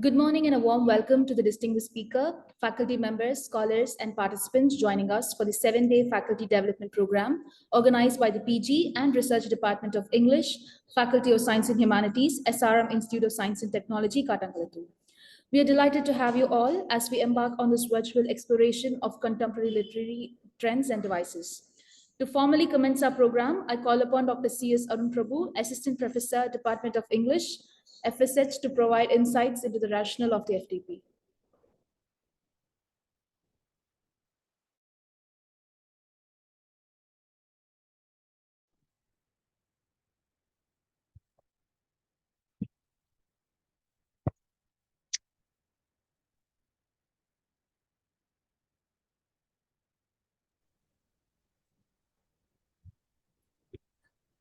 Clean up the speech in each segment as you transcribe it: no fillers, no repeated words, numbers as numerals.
Good morning and a warm welcome to the distinguished speaker, faculty members, scholars, and participants joining us for the 7-day faculty development program organized by the PG and Research Department of English, Faculty of Science and Humanities, SRM Institute of Science and Technology, Katangalatu. We are delighted to have you all as we embark on this virtual exploration of contemporary literary trends and devices. To formally commence our program, I call upon Dr. C.S. Arun Prabhu, Assistant Professor, Department of English, FSH, to provide insights into the rationale of the FDP.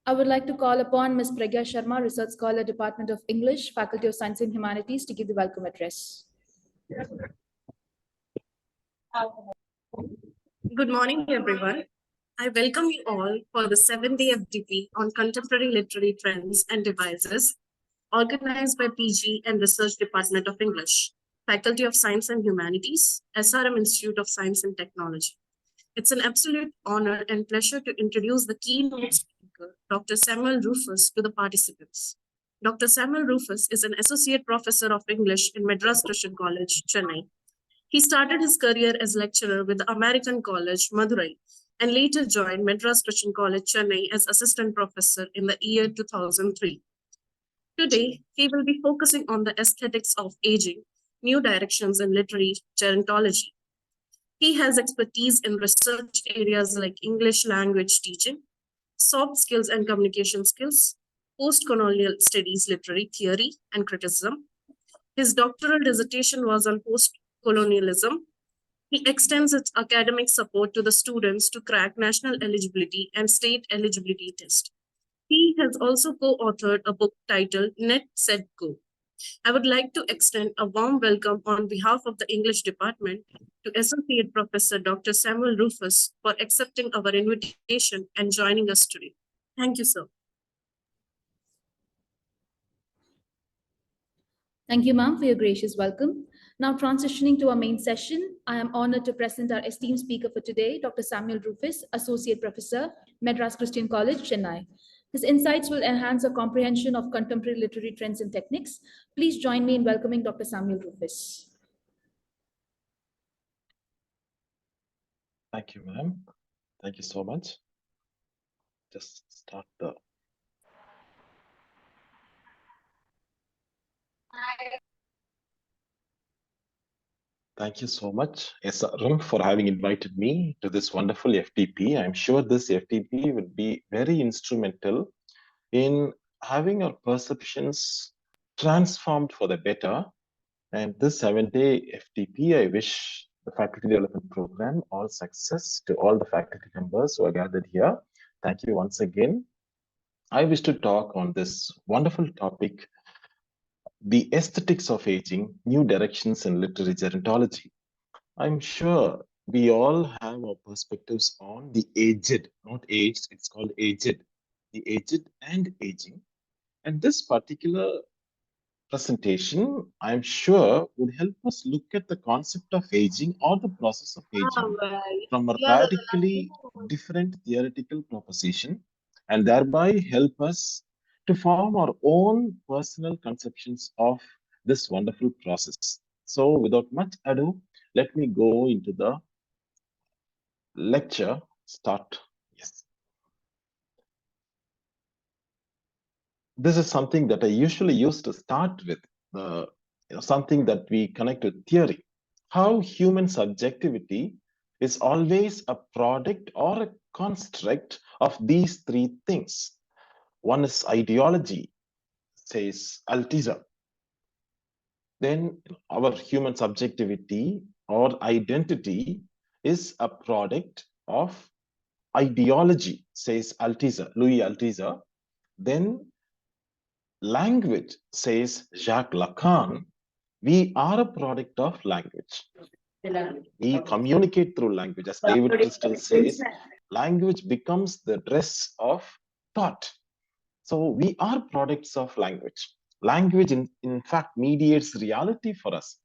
I would like to call upon Ms. Pragya Sharma, Research Scholar, Department of English, Faculty of Science and Humanities, to give the welcome address. Good morning, everyone. I welcome you all for the 7-day FDP on contemporary literary trends and devices, organized by PG and Research Department of English, Faculty of Science and Humanities, SRM Institute of Science and Technology. It's an absolute honor and pleasure to introduce the keynote speaker, Dr. Samuel Rufus, to the participants. Dr. Samuel Rufus is an Associate Professor of English in Madras Christian College, Chennai. He started his career as lecturer with the American College, Madurai, and later joined Madras Christian College, Chennai as assistant professor in the year 2003. Today, he will be focusing on the aesthetics of aging, new directions in literary gerontology. He has expertise in research areas like English language teaching, soft skills and communication skills, post-colonial studies, literary theory and criticism. His doctoral dissertation was on post-colonialism. He extends its academic support to the students to crack national eligibility and state eligibility test. He has also co-authored a book titled Net Set Go. I would like to extend a warm welcome on behalf of the English department to Associate Professor Dr. Samuel Rufus for accepting our invitation and joining us today. Thank you, sir. Thank you, ma'am, for your gracious welcome. Now, transitioning to our main session, I am honored to present our esteemed speaker for today, Dr. Samuel Rufus, Associate Professor, Madras Christian College, Chennai. His insights will enhance our comprehension of contemporary literary trends and techniques. Please join me in welcoming Dr. Samuel Rufus. Thank you, ma'am. Thank you so much. Just start the... Thank you so much, SRM, for having invited me to this wonderful FDP. I'm sure this FDP would be very instrumental in having our perceptions transformed for the better. And this 7-day FDP, I wish the faculty development program all success to all the faculty members who are gathered here. Thank you once again. I wish to talk on this wonderful topic, the aesthetics of aging, new directions in literary gerontology. I'm sure we all have our perspectives on the aged, not aged, it's called aged, the aged and aging. And this particular presentation, I'm sure, would help us look at the concept of aging or the process of aging from a radically different theoretical proposition, and thereby help us to form our own personal conceptions of this wonderful process. So without much ado, let me go into the lecture. Start. Yes. This is something that I usually use to start with, something that we connect with theory. How human subjectivity is always a product or a construct of these three things. One is ideology, says Althusser. Then our human subjectivity or identity is a product of ideology, says Althusser, Louis Althusser. Then language, says Jacques Lacan. We are a product of language. We communicate through language. As David Crystal says, language becomes the dress of thought. So we are products of language. Language, in fact, mediates reality for us,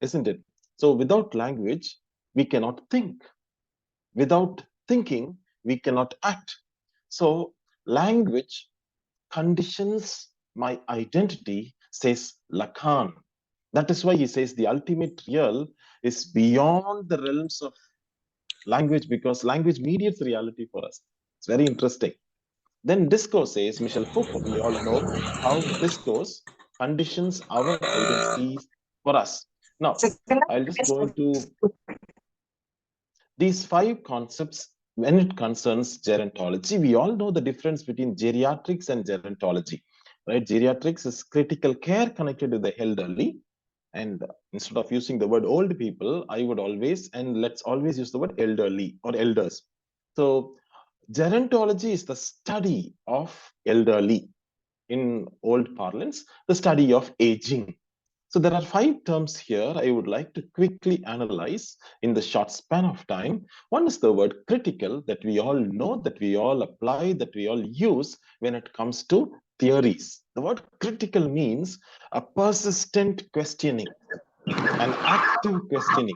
isn't it? So without language, we cannot think. Without thinking, we cannot act. So language conditions my identity, says Lacan. That is why he says the ultimate real is beyond the realms of language, because language mediates reality for us. It's very interesting. Then discourse, says Michel Foucault. We all know how discourse conditions our identities for us. Now, I'll just go into these 5 concepts when it concerns gerontology. We all know the difference between geriatrics and gerontology, right? Geriatrics is critical care connected to the elderly. And instead of using the word old people, I would always, and let's always use the word elderly or elders. So gerontology is the study of elderly. In old parlance, the study of aging. So there are 5 terms here I would like to quickly analyze in the short span of time. One is the word critical, that we all know, that we all apply, that we all use when it comes to theories. The word critical means a persistent questioning, an active questioning,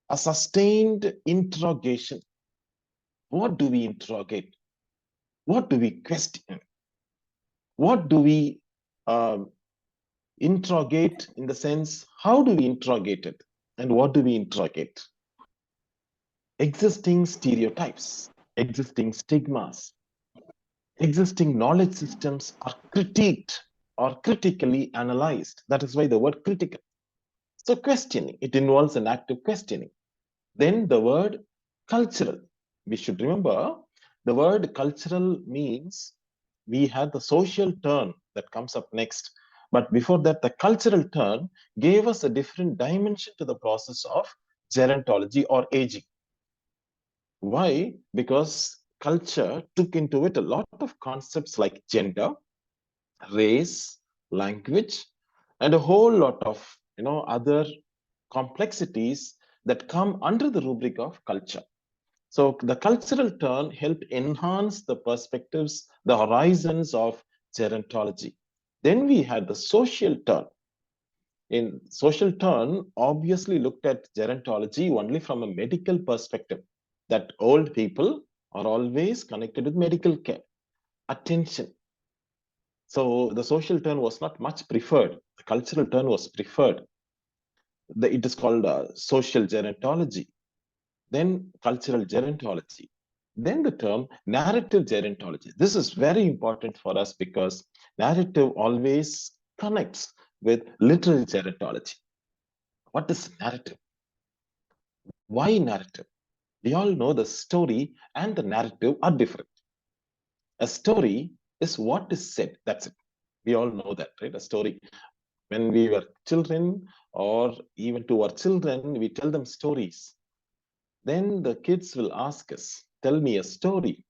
a sustained interrogation. What do we interrogate? What do we question? What do we interrogate, in the sense, how do we interrogate it? And what do we interrogate? Existing stereotypes, existing stigmas, existing knowledge systems are critiqued or critically analyzed. That is why the word critical. So questioning, it involves an active questioning. Then the word cultural. We should remember the word cultural means we had the social turn that comes up next. But before that, the cultural turn gave us a different dimension to the process of gerontology or aging. Why? Because culture took into it a lot of concepts like gender, race, language, and a whole lot of other complexities that come under the rubric of culture. So the cultural turn helped enhance the perspectives, the horizons of gerontology. Then we had the social turn. In social turn, obviously looked at gerontology only from a medical perspective, that old people are always connected with medical care, attention. So the social turn was not much preferred. The cultural turn was preferred. It is called social gerontology. Then cultural gerontology, then the term narrative gerontology. This is very important for us because narrative always connects with literary gerontology. What is narrative? Why narrative? We all know the story and the narrative are different. A story is what is said, that's it. We all know that, right? A story. When we were children, or even to our children, we tell them stories. Then the kids will ask us, tell me a story.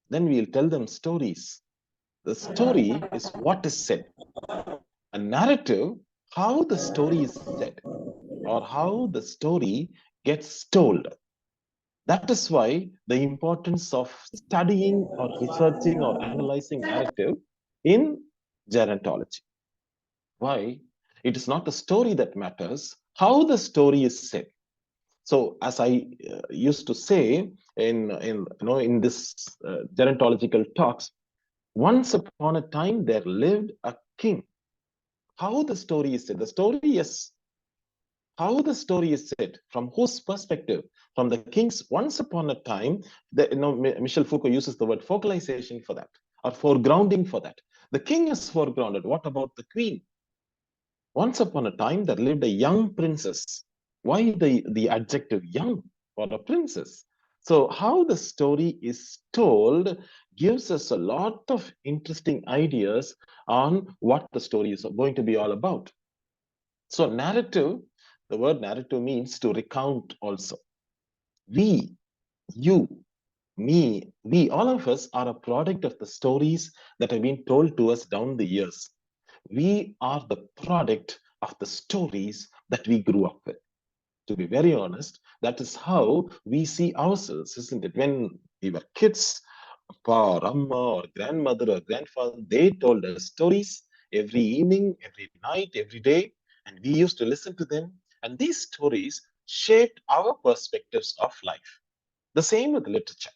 Then we'll tell them stories. The story is what is said. A narrative, how the story is said, or how the story gets told. That is why the importance of studying or researching or analyzing narrative in gerontology. Why? It is not the story that matters, how the story is said. So as I used to say in this gerontological talks, once upon a time there lived a king. How the story is said? The story is how the story is said. From whose perspective? From the king's. Once upon a time, Michel Foucault uses the word focalization for that, or foregrounding for that. The king is foregrounded. What about the queen? Once upon a time, there lived a young princess. Why the adjective young for a princess? So how the story is told gives us a lot of interesting ideas on what the story is going to be all about. So narrative, the word narrative means to recount also. We, you, me, we, all of us are a product of the stories that have been told to us down the years. We are the product of the stories that we grew up with. To be very honest, that is how we see ourselves, isn't it? When we were kids, Papa or Amma or grandmother or grandfather, they told us stories, every evening, every night, every day, and we used to listen to them. And these stories shaped our perspectives of life. The same with literature.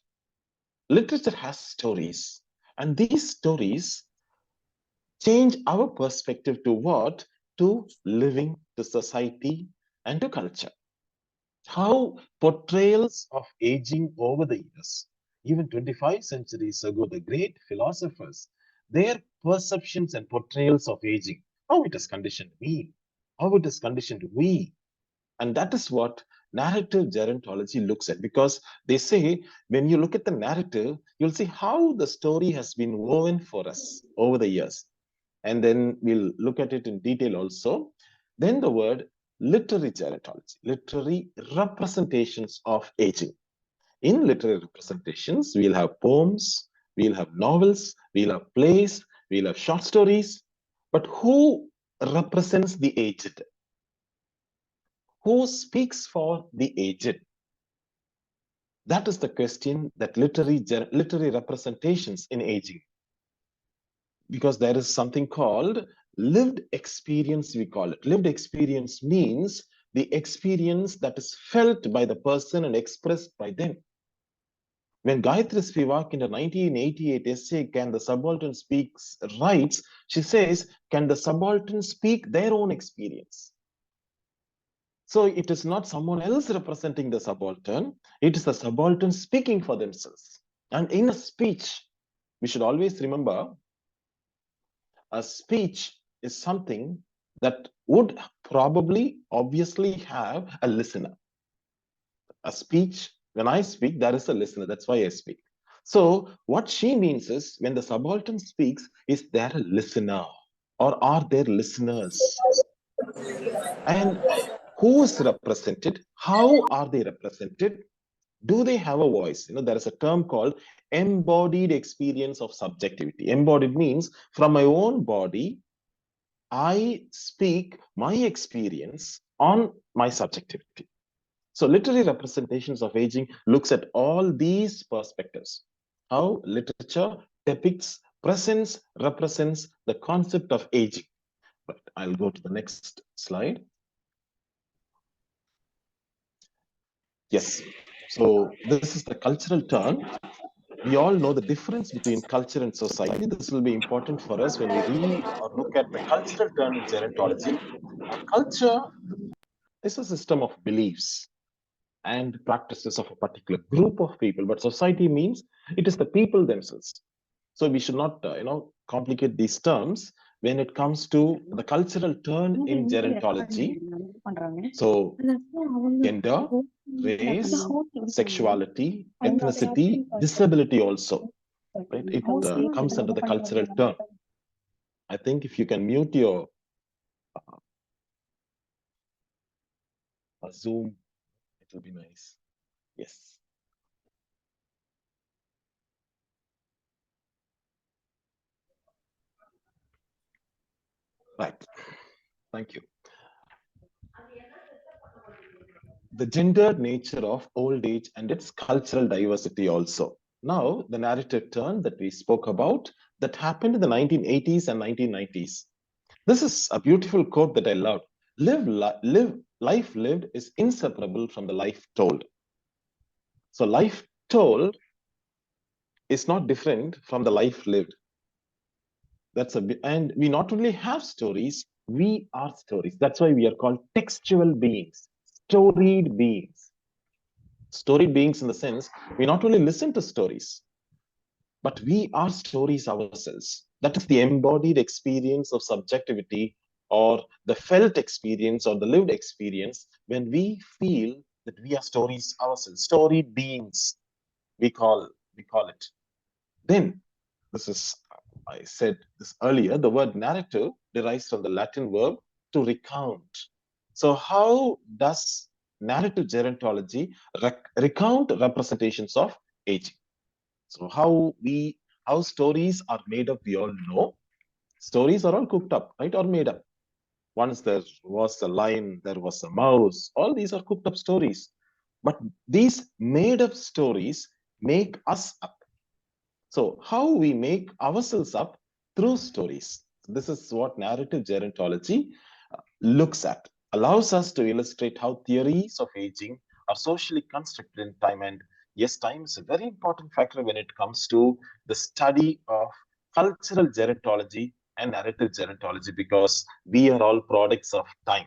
Literature has stories, and these stories change our perspective to what? To living, to society, and to culture. How portrayals of aging over the years, even 25 centuries ago, the great philosophers, their perceptions and portrayals of aging, how it has conditioned me, how it has conditioned we. And that is what narrative gerontology looks at, because they say when you look at the narrative, you'll see how the story has been woven for us over the years. And then we'll look at it in detail also. Then the word literary gerontology, literary representations of aging. In literary representations, we'll have poems, we'll have novels, we'll have plays, we'll have short stories. But who represents the aged? Who speaks for the aged? That is the question that literary representations in aging. Because there is something called lived experience, we call it. Lived experience means the experience that is felt by the person and expressed by them. When Gayatri Spivak in the 1988 essay, Can the Subaltern Speaks, writes, she says, can the subaltern speak their own experience? So it is not someone else representing the subaltern, it is the subaltern speaking for themselves. And in a speech, we should always remember, a speech is something that would probably, obviously have a listener. A speech, when I speak, there is a listener. That's why I speak. So what she means is when the subaltern speaks, is there a listener or are there listeners? And who is represented? How are they represented? Do they have a voice? There is a term called embodied experience of subjectivity. Embodied means from my own body, I speak my experience on my subjectivity. So literary representations of aging looks at all these perspectives. How literature depicts, presents, represents the concept of aging. But I'll go to the next slide. Yes. So this is the cultural turn. We all know the difference between culture and society. This will be important for us when we read or look at the cultural turn in gerontology. Culture is a system of beliefs and practices of a particular group of people, but society means it is the people themselves. So we should not, complicate these terms when it comes to the cultural turn in gerontology. So gender, race, sexuality, ethnicity, disability also, right? It comes under the cultural turn. I think if you can mute your Zoom, it will be nice. Yes. Right. Thank you. The gendered nature of old age and its cultural diversity also. Now, the narrative turn that we spoke about that happened in the 1980s and 1990s. This is a beautiful quote that I love. Life lived is inseparable from the life told. So life told is not different from the life lived. And we not only have stories, we are stories. That's why we are called textual beings, storied beings. Storied beings in the sense, we not only listen to stories, but we are stories ourselves. That is the embodied experience of subjectivity or the felt experience or the lived experience when we feel that we are stories ourselves, storied beings, we call it. Then, I said this earlier, the word narrative derives from the Latin verb to recount. So how does narrative gerontology recount representations of aging? So how stories are made up, we all know. Stories are all cooked up, right, or made up. Once there was a lion, there was a mouse. All these are cooked up stories. But these made up stories make us up. So how we make ourselves up? Through stories. This is what narrative gerontology looks at, allows us to illustrate how theories of aging are socially constructed in time. And yes, time is a very important factor when it comes to the study of cultural gerontology and narrative gerontology, because we are all products of time.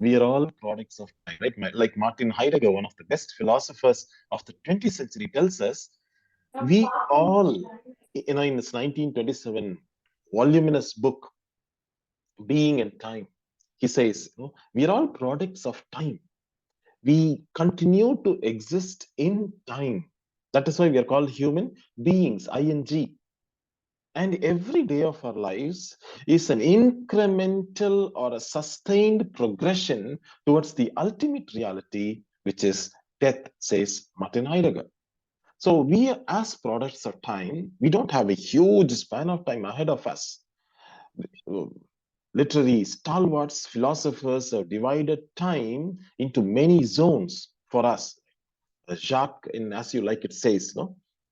We are all products of time, right? Like Martin Heidegger, one of the best philosophers of the 20th century, tells us we all, in this 1927 voluminous book, Being and Time, he says, we are all products of time. We continue to exist in time. That is why we are called human beings, ing. And every day of our lives is an incremental or a sustained progression towards the ultimate reality, which is death, says Martin Heidegger. So we, as products of time, we don't have a huge span of time ahead of us. Literary stalwarts, philosophers have divided time into many zones for us. Jacques, in As You Like It, says,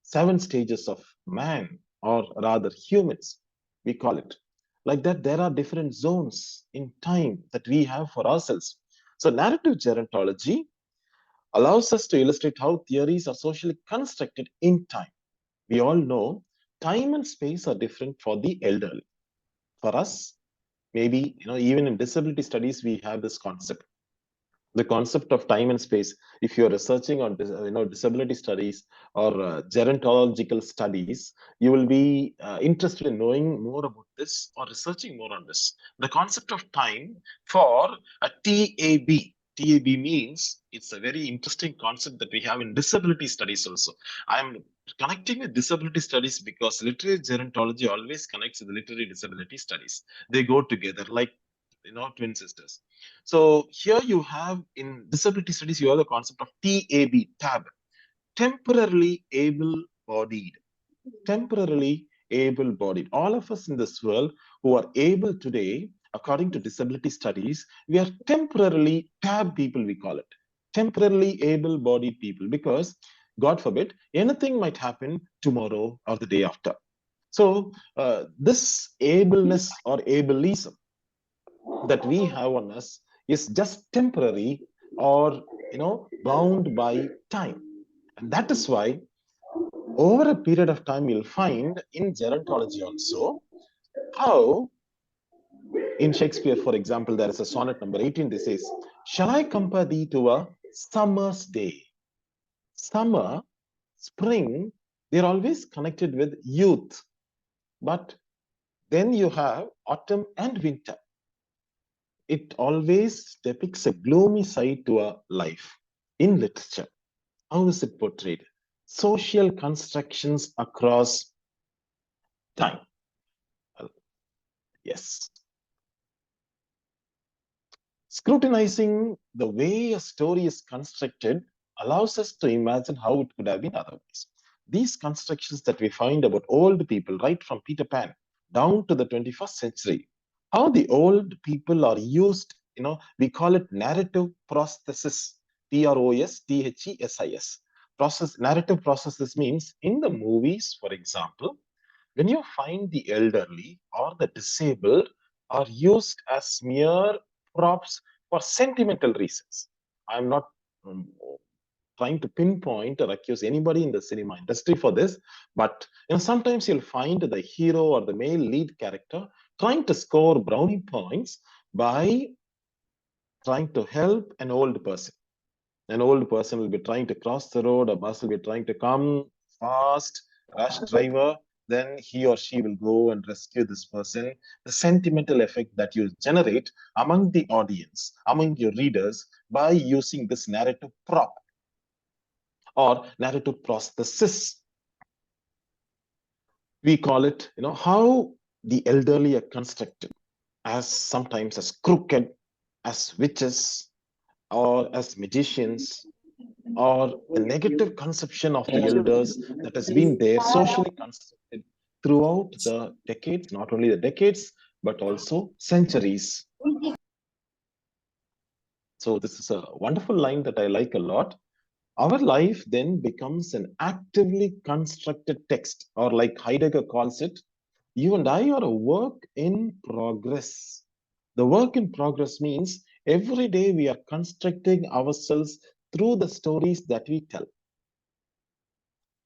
7 stages of man, or rather humans, we call it. Like that, there are different zones in time that we have for ourselves. So narrative gerontology allows us to illustrate how theories are socially constructed in time. We all know time and space are different for the elderly. For us, maybe, even in disability studies, we have this concept, the concept of time and space. If you're researching on disability studies or gerontological studies, you will be interested in knowing more about this or researching more on this. The concept of time for a TAB means, it's a very interesting concept that we have in disability studies also. I'm connecting with disability studies because literary gerontology always connects with literary disability studies. They go together like twin sisters. So here you have, in disability studies, you have the concept of TAB, temporarily able-bodied. Temporarily able-bodied. All of us in this world who are able today, according to disability studies, we are temporarily TAB people, we call it. Temporarily able-bodied people, because God forbid, anything might happen tomorrow or the day after. So this ableness or ableism that we have on us is just temporary, or bound by time. And that is why over a period of time you'll find in gerontology also how in Shakespeare, for example, there is a sonnet number 18. This says, shall I compare thee to a summer's day? Summer, spring, they're always connected with youth, but then you have autumn and winter. It always depicts a gloomy side to our life. In literature, how is it portrayed? Social constructions across time. Yes. Scrutinizing the way a story is constructed allows us to imagine how it could have been otherwise. These constructions that we find about old people, right from Peter Pan down to the 21st century, how the old people are used, we call it narrative prosthesis, PROSTHESIS. Narrative processes means in the movies, for example, when you find the elderly or the disabled are used as mere props for sentimental reasons. I'm not trying to pinpoint or accuse anybody in the cinema industry for this, but sometimes you'll find the hero or the male lead character trying to score brownie points by trying to help an old person. An old person will be trying to cross the road, a bus will be trying to come fast, rash driver, then he or she will go and rescue this person. The sentimental effect that you generate among the audience, among your readers, by using this narrative prop or narrative prosthesis. We call it, how the elderly are constructed as sometimes as crooked, as witches, or as magicians, or the negative conception of the elders that has been there socially constructed throughout the decades, not only the decades, but also centuries. So this is a wonderful line that I like a lot. Our life then becomes an actively constructed text, or like Heidegger calls it, You and I are a work in progress. The work in progress means every day we are constructing ourselves through the stories that we tell.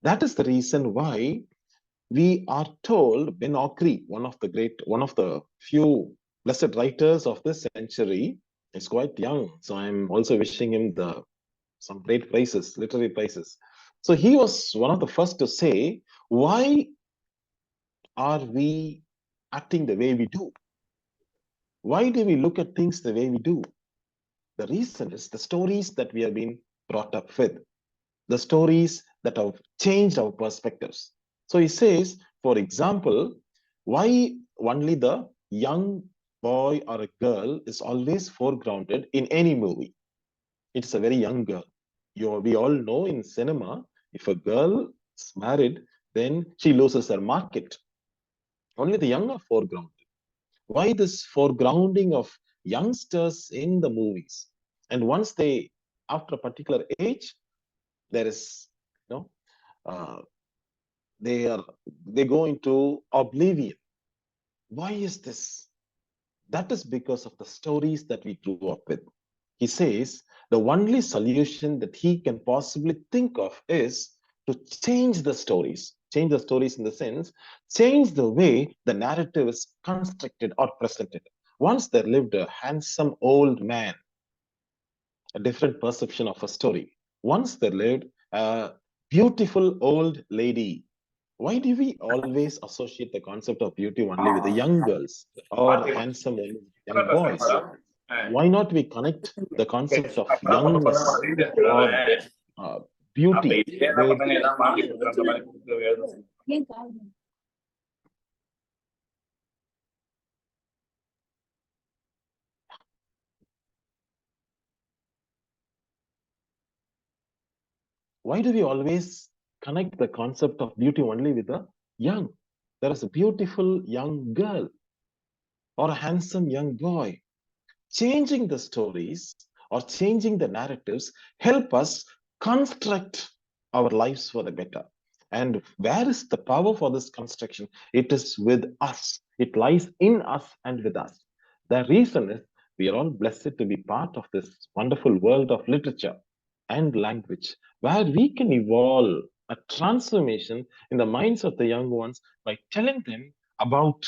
That is the reason why we are told Ben Okri, one of the few blessed writers of this century, is quite young. So I'm also wishing him some great prizes, literary prizes. So he was one of the first to say, why are we acting the way we do? Why do we look at things the way we do? The reason is the stories that we have been brought up with, the stories that have changed our perspectives. So he says, for example, why only the young boy or a girl is always foregrounded in any movie? It's a very young girl. We all know in cinema, if a girl is married, then she loses her market. Only the young are foregrounded. Why this foregrounding of youngsters in the movies? And once after a particular age, there is, you know, uh, they go into oblivion. Why is this? That is because of the stories that we grew up with. He says the only solution that he can possibly think of is to change the stories. Change the stories in the sense, change the way the narrative is constructed or presented. Once there lived a handsome old man, a different perception of a story. Once there lived a beautiful old lady. Why do we always associate the concept of beauty only with the young girls or handsome young boys? Why not we connect the concept of youngness or uh, beauty with why do we always connect the concept of beauty only with the young? There is a beautiful young girl or a handsome young boy. Changing the stories or changing the narratives help us construct our lives for the better. And where is the power for this construction? It is with us. It lies in us and with us. The reason is we are all blessed to be part of this wonderful world of literature and language, where we can evolve a transformation in the minds of the young ones by telling them about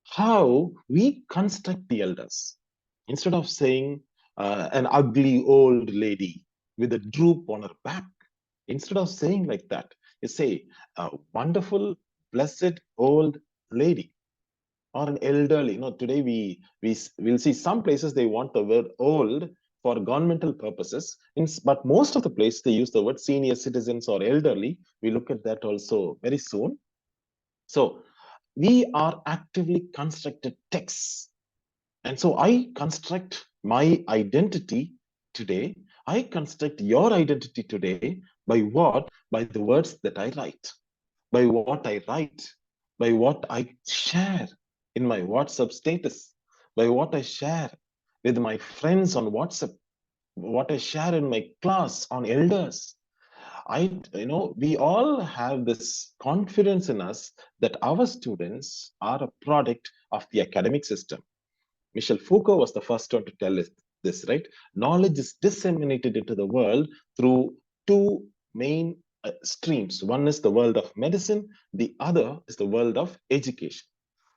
how we construct the elders. Instead of saying an ugly old lady with a droop on her back, instead of saying like that, you say a wonderful, blessed old lady or an elderly. Today we will see some places they want the word old for governmental purposes, but most of the places they use the word senior citizens or elderly. We look at that also very soon. So we are actively constructed texts. And so I construct my identity today. I construct your identity today by what? By the words that I write, by what I write, by what I share in my WhatsApp status, by what I share with my friends on WhatsApp, what I share in my class on elders. We all have this confidence in us that our students are a product of the academic system. Michel Foucault was the first one to tell us this, right? Knowledge is disseminated into the world through two main streams. One is the world of medicine, the other is the world of education.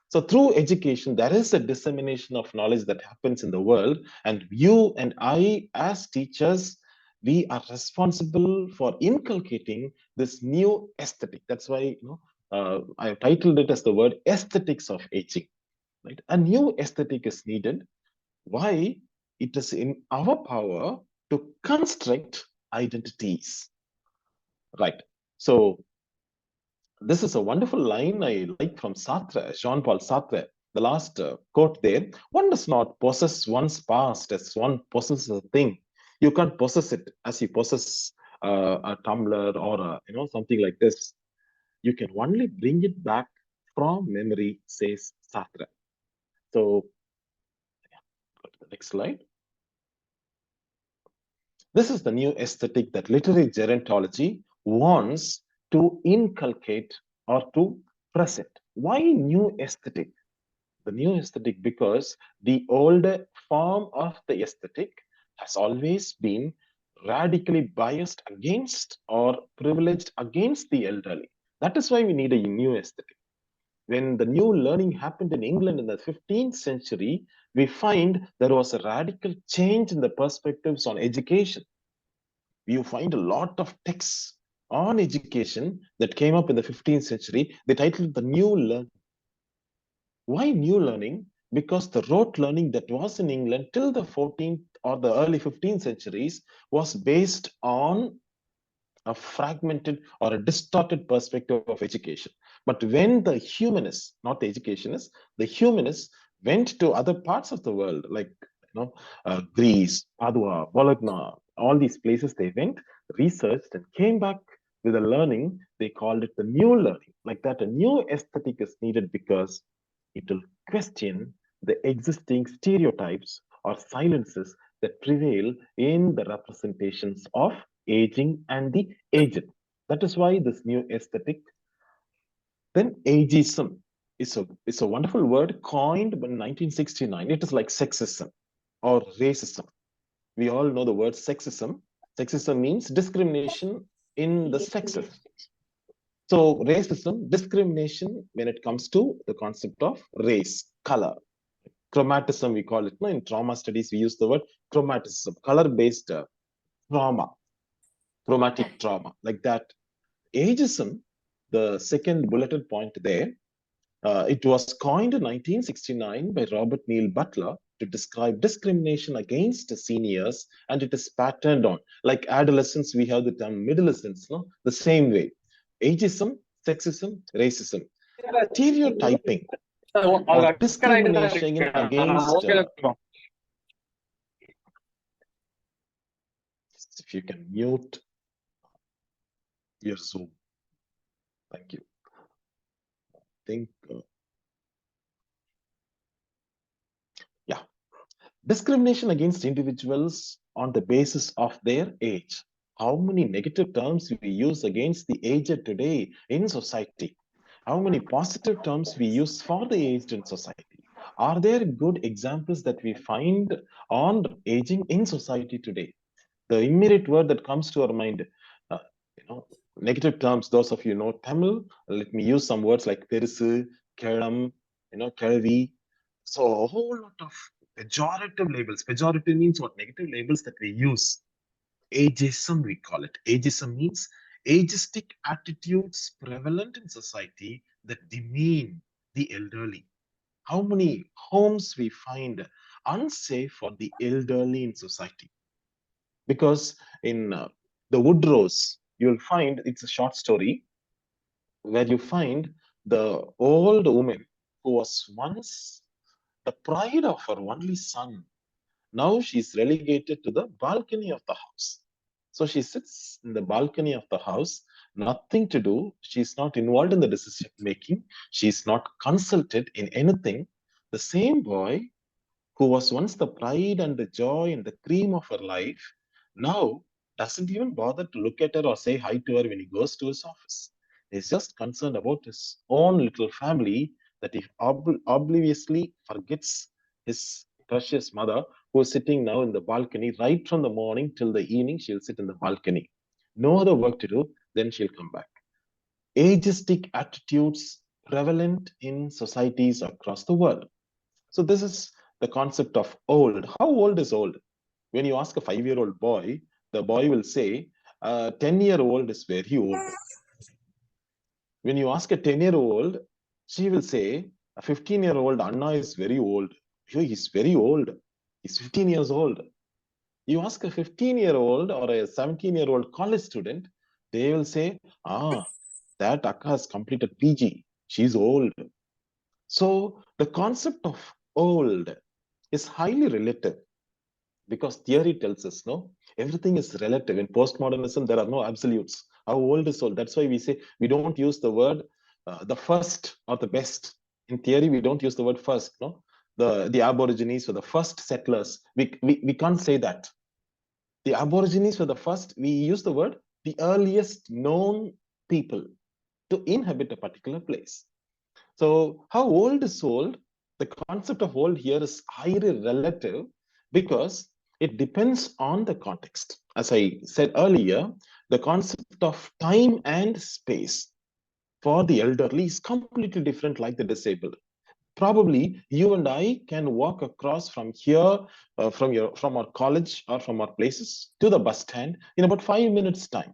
So through education, there is a dissemination of knowledge that happens in the world. And you and I, as teachers, we are responsible for inculcating this new aesthetic. That's why I have titled it as the word aesthetics of aging. Right? A new aesthetic is needed. Why? It is in our power to construct identities. Right. So this is a wonderful line I like from Sartre, Jean-Paul Sartre. The last quote there: one does not possess one's past as one possesses a thing. You can't possess it as you possess a tumbler or something like this. You can only bring it back from memory, says Sartre. So, go to the next slide. This is the new aesthetic that literary gerontology wants to inculcate or to present. why new aesthetic? The new aesthetic because the older form of the aesthetic has always been radically biased against or privileged against the elderly. That is why we need a new aesthetic. When the new learning happened in England in the 15th century, we find there was a radical change in the perspectives on education. You find a lot of texts on education that came up in the 15th century. They titled the new learning. Why new learning? Because the rote learning that was in England till the 14th or the early 15th centuries was based on a fragmented or a distorted perspective of education. But when the humanists, not the educationists, the humanists went to other parts of the world, like Greece, Padua, Bologna, all these places they went, researched, and came back with a learning. They called it the new learning. Like that, a new aesthetic is needed because it will question the existing stereotypes or silences that prevail in the representations of aging and the aged. That is why this new aesthetic. Then ageism is a wonderful word coined in 1969. It is like sexism or racism. We all know the word sexism. Sexism means discrimination in the sexes. So racism, discrimination when it comes to the concept of race, color. Chromatism, we call it. No, in trauma studies, we use the word chromatism, color-based trauma, traumatic trauma, like that. Ageism, the second bulleted point there, it was coined in 1969 by Robert Neil Butler to describe discrimination against seniors, and it is patterned on, like adolescents, we have the term midolescents, no? The same way. Ageism, sexism, racism, stereotyping, or discrimination against. If you can mute your Zoom, thank you. I think, yeah. Discrimination against individuals on the basis of their age. How many negative terms we use against the aged today in society? How many positive terms we use for the aged in society? Are there good examples that we find on aging in society today? The immediate word that comes to our mind, negative terms, those of you know Tamil, let me use some words like perisu, kelam, kelvi. So a whole lot of pejorative labels. Pejorative means what? Negative labels that we use. Ageism, we call it. Ageism means ageistic attitudes prevalent in society that demean the elderly. How many homes we find unsafe for the elderly in society? Because in the Woodrose, you'll find it's a short story where you find the old woman who was once the pride of her only son. Now she's relegated to the balcony of the house. So she sits in the balcony of the house, nothing to do. She's not involved in the decision making. She's not consulted in anything. The same boy who was once the pride and the joy and the cream of her life, now doesn't even bother to look at her or say hi to her when he goes to his office. He's just concerned about his own little family that he obliviously forgets his precious mother, who is sitting now in the balcony right from the morning till the evening. She'll sit in the balcony. No other work to do, then she'll come back. Ageistic attitudes prevalent in societies across the world. So this is the concept of old. How old is old? When you ask a 5-year-old boy, the boy will say, 10-year-old is very old. When you ask a 10-year-old, she will say, a 15-year-old Anna is very old. He's very old. He's 15 years old. You ask a 15-year-old or a 17-year-old college student, they will say, that Akka has completed PG. She's old. So the concept of old is highly relative, because theory tells us, no, everything is relative. In postmodernism, there are no absolutes. How old is old? That's why we say we don't use the word the first or the best. In theory, we don't use the word first. No, the Aborigines were the first settlers. We can't say that. The Aborigines were the first. We use the word the earliest known people to inhabit a particular place. So how old is old? The concept of old here is highly relative because it depends on the context. As I said earlier, the concept of time and space for the elderly is completely different like the disabled. Probably you and I can walk across from here, from our college or from our places to the bus stand in about 5 minutes time.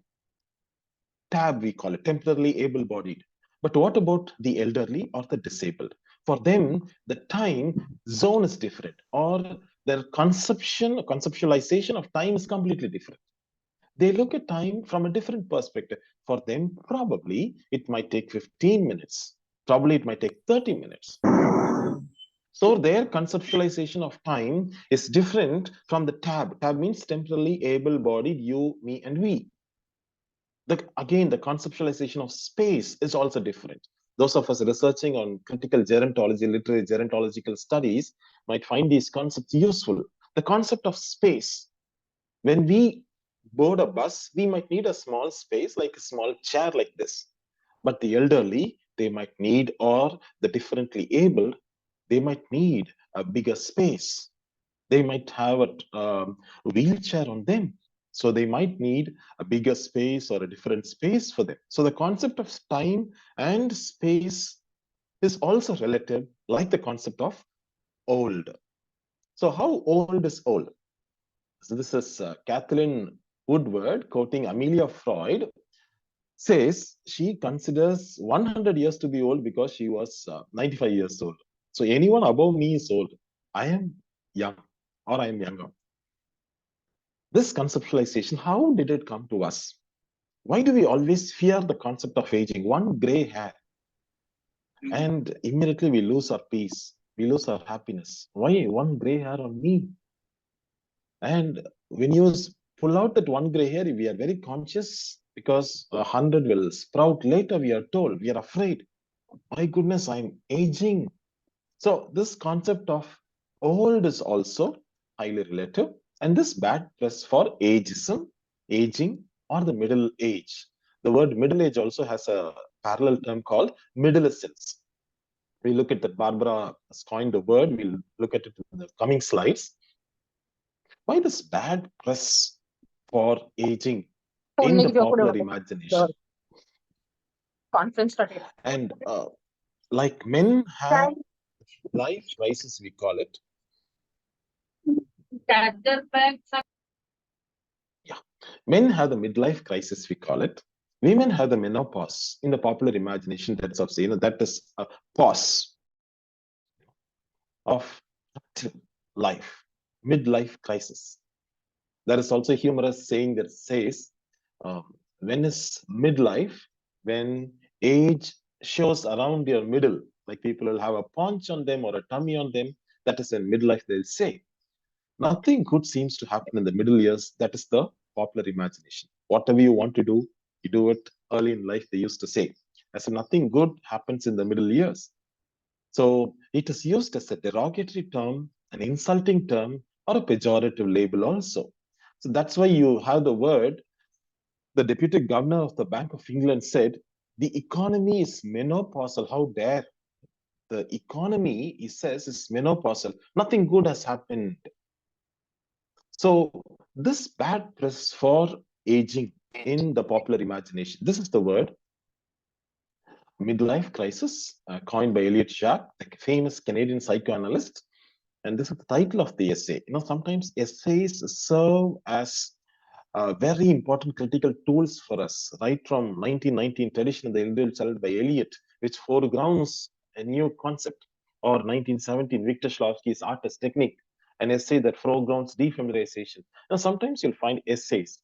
TAB, we call it, temporarily able-bodied. But what about the elderly or the disabled? For them, the time zone is different, or their conceptualization of time is completely different. They look at time from a different perspective. For them, probably it might take 15 minutes. Probably it might take 30 minutes. So their conceptualization of time is different from the TAB. TAB means temporarily able-bodied, you, me, and we. Again, the conceptualization of space is also different. Those of us researching on critical gerontology, literary gerontological studies might find these concepts useful. The concept of space. When we board a bus, we might need a small space, like a small chair like this. But the elderly, they might need, or the differently abled, they might need a bigger space. They might have a wheelchair on them. So they might need a bigger space or a different space for them. So the concept of time and space is also relative, like the concept of old. So how old is old? So this is Kathleen Woodward quoting Amelia Freud, says she considers 100 years to be old because she was 95 years old. So anyone above me is old. I am young, or I am younger. This conceptualization, how did it come to us? Why do we always fear the concept of aging? One gray hair, and immediately we lose our peace, we lose our happiness. Why one gray hair on me? And when you pull out that one gray hair, we are very conscious because 100 will sprout later, we are told. We are afraid. My goodness, I'm aging. So this concept of old is also highly relative. And this bad press for ageism, aging, or the middle age. The word middle age also has a parallel term called midolescence. We look at that. Barbara has coined the word. We'll look at it in the coming slides. Why this bad press for aging in the popular imagination? And like men have life crisis, we call it. Yeah, men have the midlife crisis, we call it. Women have the menopause. In the popular imagination, that's of that is a pause of life, midlife crisis. There is also a humorous saying that says, when is midlife? When age shows around your middle, like people will have a paunch on them or a tummy on them, that is in midlife, they'll say. Nothing good seems to happen in the middle years. That is the popular imagination. Whatever you want to do, you do it early in life, they used to say. As nothing good happens in the middle years. So it is used as a derogatory term, an insulting term, or a pejorative label also. So that's why you have the word, the deputy governor of the Bank of England said, the economy is menopausal. How dare? The economy, he says, is menopausal. Nothing good has happened. So this bad press for aging in the popular imagination, this is the word, midlife crisis, coined by Elliot Jaques, the famous Canadian psychoanalyst. And this is the title of the essay. Sometimes essays serve as very important critical tools for us, right from 1919 Tradition of the Individual Child by Eliot, which foregrounds a new concept, or 1917 Victor Shklovsky's Artist Technique, an essay that foregrounds defamiliarization. Now, sometimes you'll find essays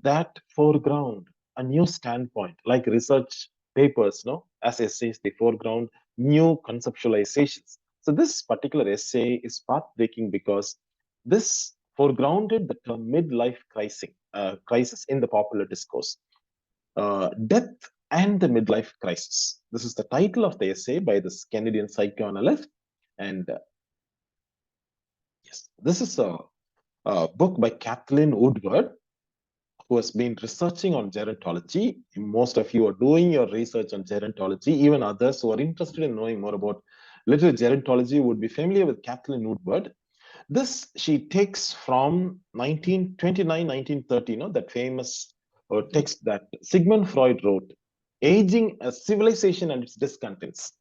that foreground a new standpoint, like research papers, as essays, they foreground new conceptualizations. So this particular essay is path-breaking because this foregrounded the term midlife crisis in the popular discourse. Death and the midlife crisis. This is the title of the essay by this Canadian psychoanalyst. And yes, this is a book by Kathleen Woodward. who has been researching on gerontology. Most of you are doing your research on gerontology. Even others who are interested in knowing more about literary gerontology would be familiar with Kathleen Woodward. This she takes from 1929, 1930, that famous text that Sigmund Freud wrote, Aging, a Civilization and its Discontents.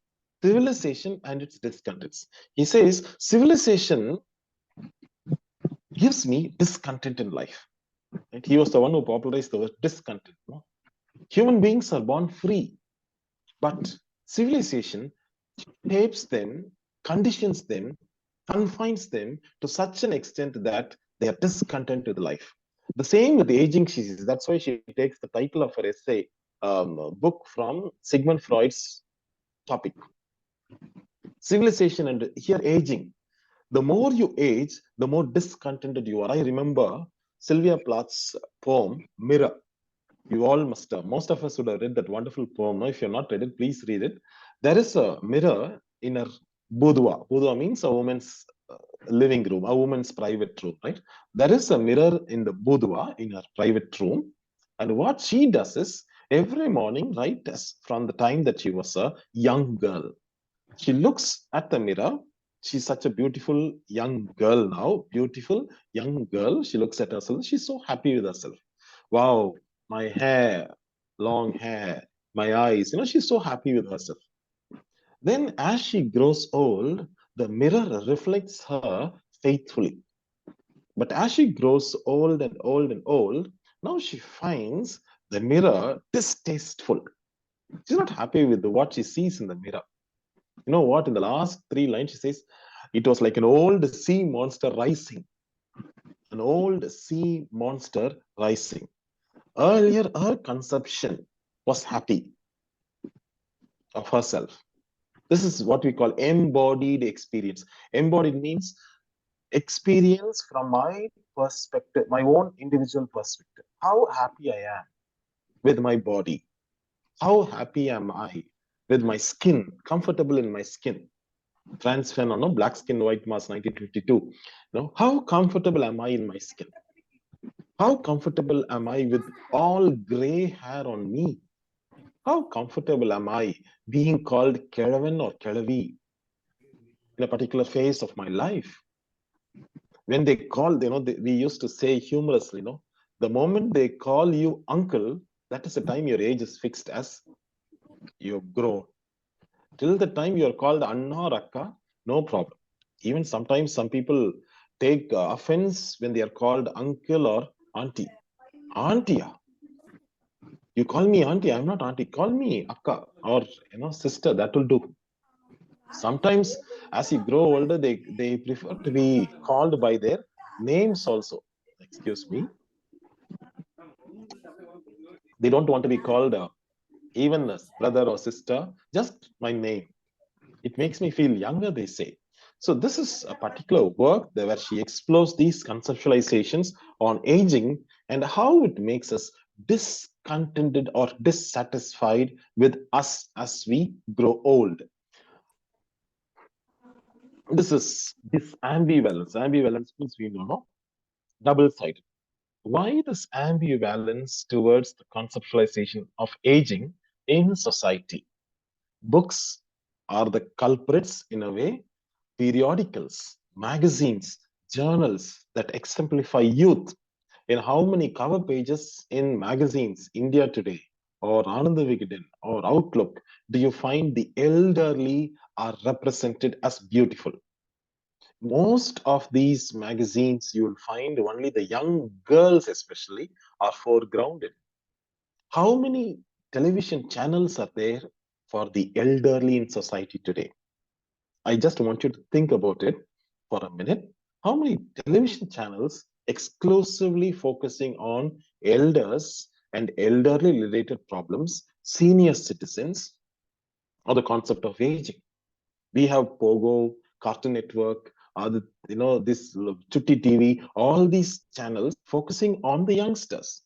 Civilization and its discontents. He says, civilization gives me discontent in life. Right? He was the one who popularized the word discontent. No? Human beings are born free, but civilization shapes them, conditions them, confines them to such an extent that they are discontent with life. The same with the aging, she says. That's why she takes the title of her essay book from Sigmund Freud's topic. Civilization and here aging. The more you age, the more discontented you are. I remember Sylvia Plath's poem, Mirror. You all must have, most of us would have read that wonderful poem. If you're not read it, please read it. There is a mirror in her boudoir. Boudoir means a woman's living room, a woman's private room, right? There is a mirror in the boudoir in her private room. And what she does is every morning, right, as from the time that she was a young girl, she looks at the mirror. She's such a beautiful young girl now, beautiful young girl. She looks at herself. She's so happy with herself. Wow, my hair, long hair, my eyes, she's so happy with herself. Then as she grows old, the mirror reflects her faithfully. But as she grows old and old and old, now she finds the mirror distasteful. She's not happy with what she sees in the mirror. You know what? In the last 3 lines, she says, it was like an old sea monster rising. An old sea monster rising. Earlier, her conception was happy of herself. This is what we call embodied experience. Embodied means experience from my perspective, my own individual perspective. How happy I am with my body. How happy am I with my skin, comfortable in my skin. Franz Fanon, Black Skin, White Mask, 1952. How comfortable am I in my skin? How comfortable am I with all gray hair on me? How comfortable am I being called Keravan or Keravi in a particular phase of my life? When they call, we used to say humorously, the moment they call you uncle, that is the time your age is fixed as you've grown. Till the time you're called Anna or Akka, no problem. Even sometimes some people take offense when they are called uncle or auntie. Auntie, you call me auntie, I'm not auntie. Call me Akka or sister, that will do. Sometimes as you grow older, they prefer to be called by their names also. Excuse me. They don't want to be called even as brother or sister, just my name. It makes me feel younger, they say. So this is a particular work where she explores these conceptualizations on aging and how it makes us discontented or dissatisfied with us as we grow old. This is this ambivalence. Ambivalence means we know, double-sided. Why this ambivalence towards the conceptualization of aging in society? Books are the culprits in a way. Periodicals, magazines, journals that exemplify youth. In how many cover pages in magazines, India Today or Ananda Vigadan or Outlook, do you find the elderly are represented as beautiful? Most of these magazines, you will find only the young girls especially are foregrounded. How many television channels are there for the elderly in society today? I just want you to think about it for a minute. How many television channels exclusively focusing on elders and elderly related problems, senior citizens, or the concept of aging? We have Pogo, Cartoon Network, this Chutti TV, all these channels focusing on the youngsters.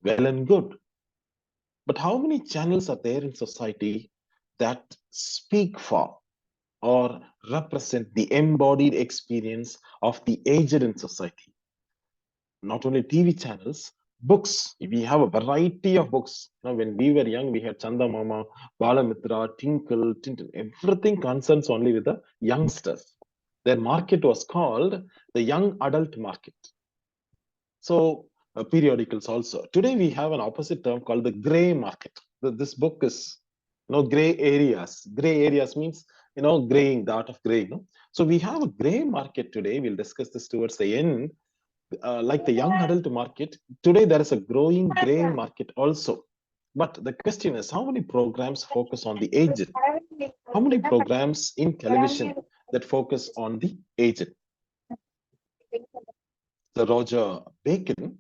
Well and good. But how many channels are there in society that speak for or represent the embodied experience of the aged in society? Not only TV channels, Books, we have a variety of books. When we were young, we had Chanda Mama, Balamitra, Tinkle, Tintin, everything concerns only with the youngsters. Their market was called the young adult market. So periodicals also. Today we have an opposite term called the gray market. This book is, gray areas. Gray areas means, graying, the art of graying. So we have a gray market today. We'll discuss this towards the end. Like the young adult market, today there is a growing gray market also. But the question is, how many programs focus on the aged? How many programs in television that focus on the aged? So Roger Bacon,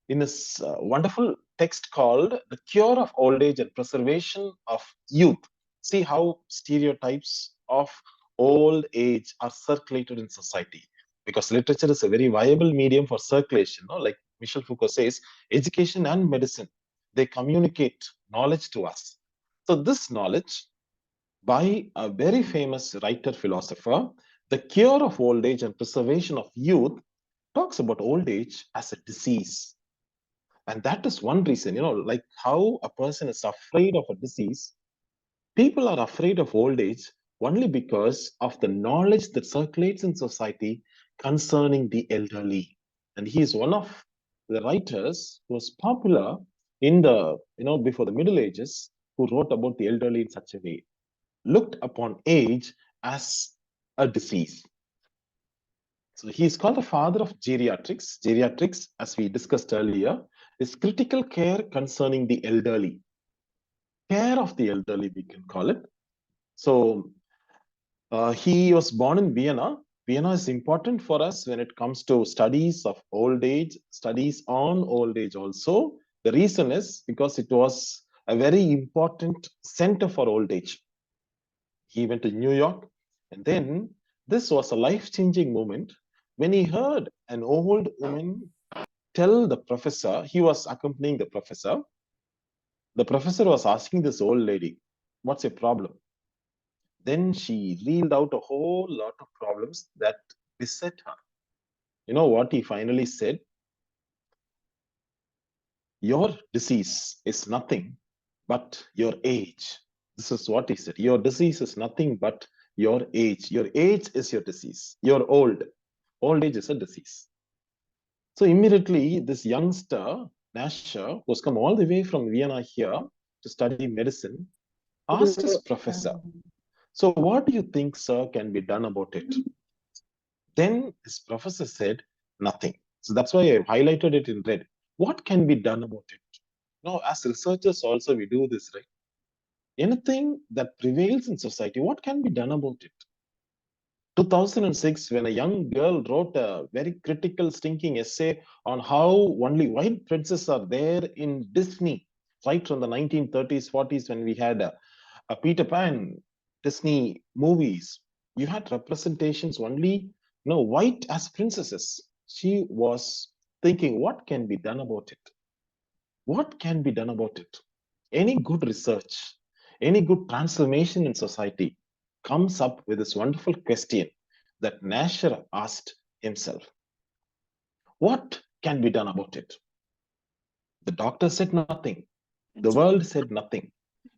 in his wonderful text called The Cure of Old Age and Preservation of Youth, see how stereotypes of old age are circulated in society. Because literature is a very viable medium for circulation. Like Michel Foucault says, education and medicine, they communicate knowledge to us. So this knowledge, by a very famous writer philosopher, The Cure of Old Age and Preservation of Youth, talks about old age as a disease. And that is one reason, like how a person is afraid of a disease. People are afraid of old age only because of the knowledge that circulates in society concerning the elderly. And he is one of the writers who was popular in the, before the Middle Ages, who wrote about the elderly in such a way, looked upon age as a disease. So he is called the father of geriatrics. Geriatrics, as we discussed earlier, is critical care concerning the elderly. Care of the elderly, we can call it. So he was born in Vienna. Vienna is important for us when it comes to studies of old age, studies on old age also. The reason is because it was a very important center for old age. He went to New York, and then this was a life-changing moment when he heard an old woman tell the professor, he was accompanying the professor was asking this old lady, what's your problem? Then she reeled out a whole lot of problems that beset her. You know what he finally said? Your disease is nothing but your age. This is what he said. Your disease is nothing but your age. Your age is your disease. You're old. Old age is a disease. So immediately, this youngster, Nasher, who's come all the way from Vienna here to study medicine, asked his professor, so what do you think, sir, can be done about it? Then his professor said, nothing. So that's why I highlighted it in red. What can be done about it? Now, as researchers also, we do this, right? Anything that prevails in society, what can be done about it? 2006, when a young girl wrote a very critical, stinking essay on how only white princes are there in Disney, right from the 1930s, 40s, when we had a Peter Pan, Disney movies, you had representations only, white as princesses. She was thinking, what can be done about it? What can be done about it? Any good research, any good transformation in society comes up with this wonderful question that Nasher asked himself. What can be done about it? The doctor said nothing. The world said nothing.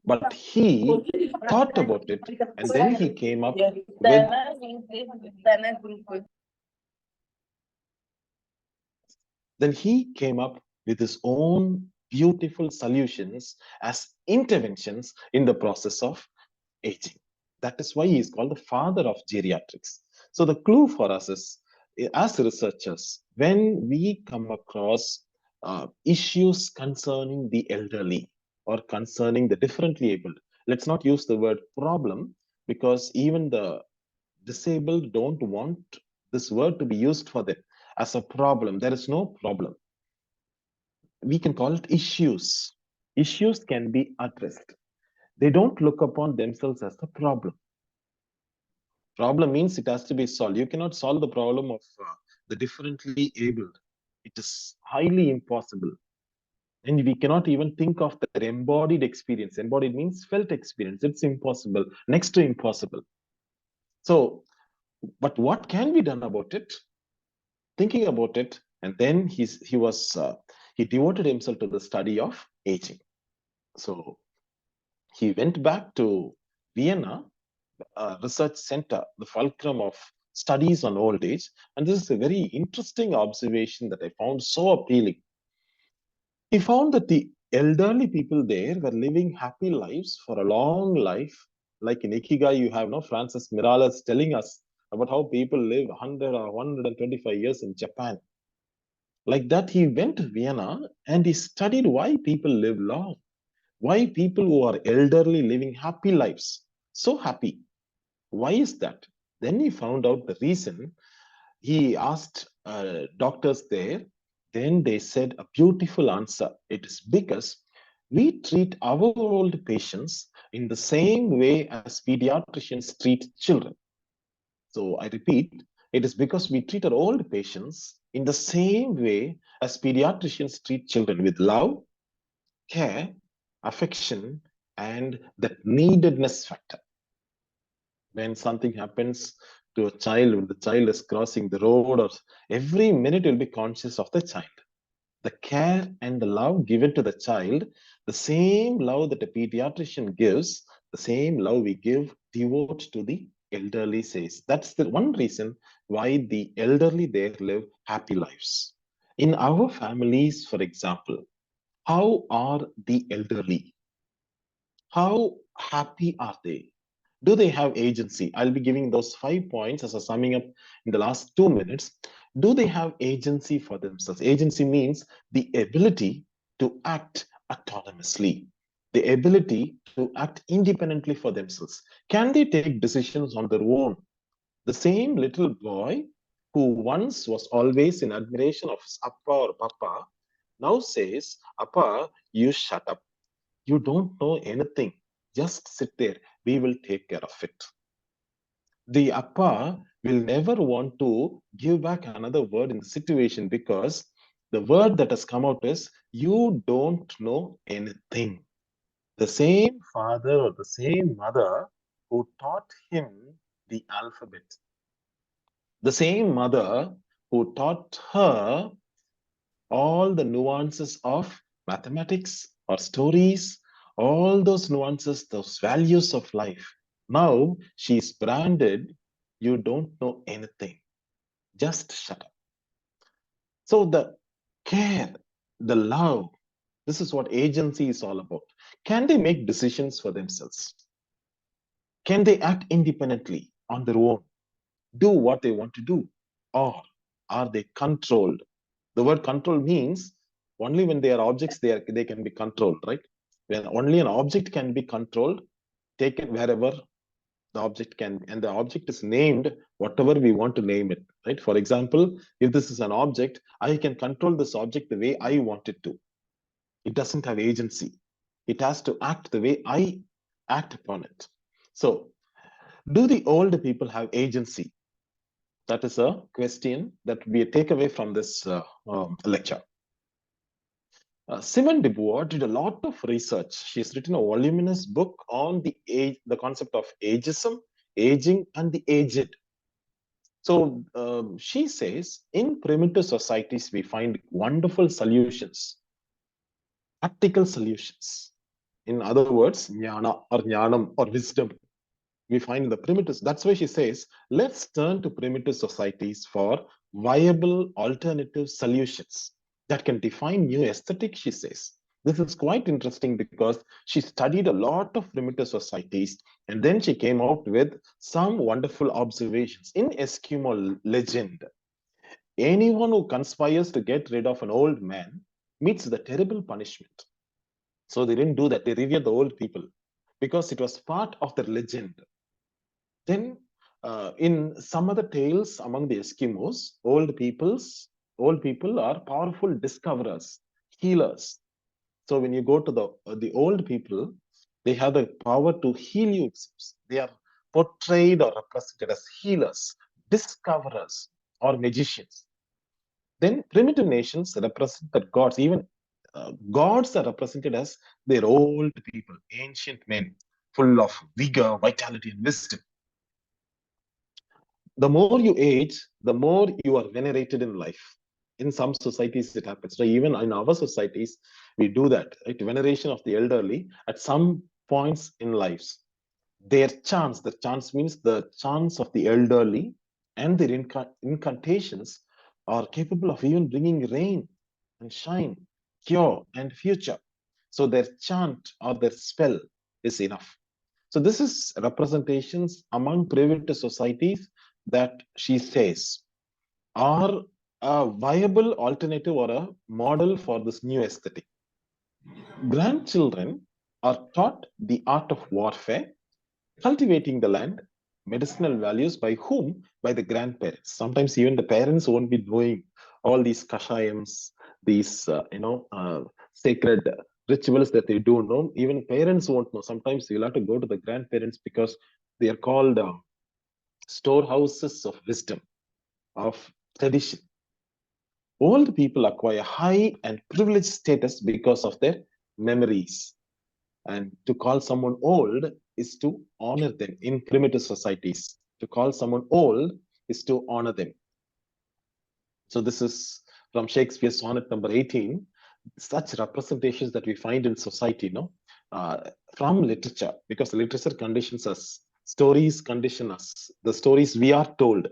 But he thought about it, and then he came up with his own beautiful solutions as interventions in the process of aging. That is why he is called the father of geriatrics. So the clue for us is, as researchers, when we come across issues concerning the elderly or concerning the differently abled, let's not use the word problem, because even the disabled don't want this word to be used for them as a problem. There is no problem. We can call it issues. Issues can be addressed. They don't look upon themselves as a problem. Problem means it has to be solved. You cannot solve the problem of the differently abled. It is highly impossible. And we cannot even think of their embodied experience. Embodied means felt experience. It's impossible, next to impossible. So, but what can be done about it? Thinking about it, and then he was he devoted himself to the study of aging. So he went back to Vienna research center, the fulcrum of studies on old age. And this is a very interesting observation that I found so appealing. He found that the elderly people there were living happy lives for a long life. Like in Ikigai, you have no Francis Miralles telling us about how people live 100 or 125 years in Japan. Like that, he went to Vienna and he studied why people live long, why people who are elderly living happy lives, so happy. Why is that? Then he found out the reason. He asked doctors there. Then they said a beautiful answer. It is because we treat our old patients in the same way as pediatricians treat children. So I repeat, it is because we treat our old patients in the same way as pediatricians treat children, with love, care, affection, and that neededness factor. When something happens to a child, when the child is crossing the road, or every minute you'll be conscious of the child. The care and the love given to the child, the same love that a pediatrician gives, the same love we give, devote to the elderly says. That's the one reason why the elderly there live happy lives. In our families, for example, how are the elderly? How happy are they? Do they have agency? I'll be giving those 5 points as a summing up in the last 2 minutes. Do they have agency for themselves? Agency means the ability to act autonomously, the ability to act independently for themselves. Can they take decisions on their own? The same little boy who once was always in admiration of his appa or papa now says, Appa, you shut up. You don't know anything. Just sit there. We will take care of it. The appa will never want to give back another word in the situation, because the word that has come out is, you don't know anything. The same father or the same mother who taught him the alphabet, the same mother who taught her all the nuances of mathematics or stories, all those nuances, those values of life. Now she's branded, you don't know anything. Just shut up. So the care, the love, this is what agency is all about. Can they make decisions for themselves? Can they act independently on their own? Do what they want to do? Or are they controlled? The word control means only when they are objects, they can be controlled, right? When only an object can be controlled, taken wherever the object can, and the object is named whatever we want to name it, right? For example, if this is an object, I can control this object the way I want it to. It doesn't have agency. It has to act the way I act upon it. So, do the old people have agency? That is a question that we take away from this lecture. Simone de Beauvoir did a lot of research. She's written a voluminous book on the concept of ageism, aging, and the aged. So she says, in primitive societies, we find wonderful solutions, practical solutions. In other words, jnana or jnanam or wisdom, we find in the primitives. That's why she says, let's turn to primitive societies for viable alternative solutions that can define new aesthetics, she says. This is quite interesting because she studied a lot of primitive societies, and then she came out with some wonderful observations. In Eskimo legend, anyone who conspires to get rid of an old man meets the terrible punishment. So they didn't do that. They revered the old people because it was part of the legend. Then in some other tales among the Eskimos, old people are powerful discoverers, healers. So when you go to the old people, they have the power to heal you. They are portrayed or represented as healers, discoverers, or magicians. Then primitive nations represent the gods. Even gods are represented as their old people, ancient men, full of vigor, vitality, and wisdom. The more you age, the more you are venerated in life. In some societies, it happens. So even in our societies, we do that, right? Veneration of the elderly at some points in lives. Their chants, the chants means the chants of the elderly and their incantations are capable of even bringing rain and shine, cure and future. So their chant or their spell is enough. So this is representations among private societies that she says are a viable alternative or a model for this new aesthetic. Grandchildren are taught the art of warfare, cultivating the land, medicinal values by whom? By the grandparents. Sometimes even the parents won't be knowing all these kashayams, these sacred rituals that they do know. Even parents won't know. Sometimes you'll have to go to the grandparents because they are called storehouses of wisdom, of tradition. Old people acquire high and privileged status because of their memories. And to call someone old is to honor them in primitive societies. To call someone old is to honor them. So this is from Shakespeare's sonnet number 18, such representations that we find in society, from literature, because literature conditions us, stories condition us, the stories we are told.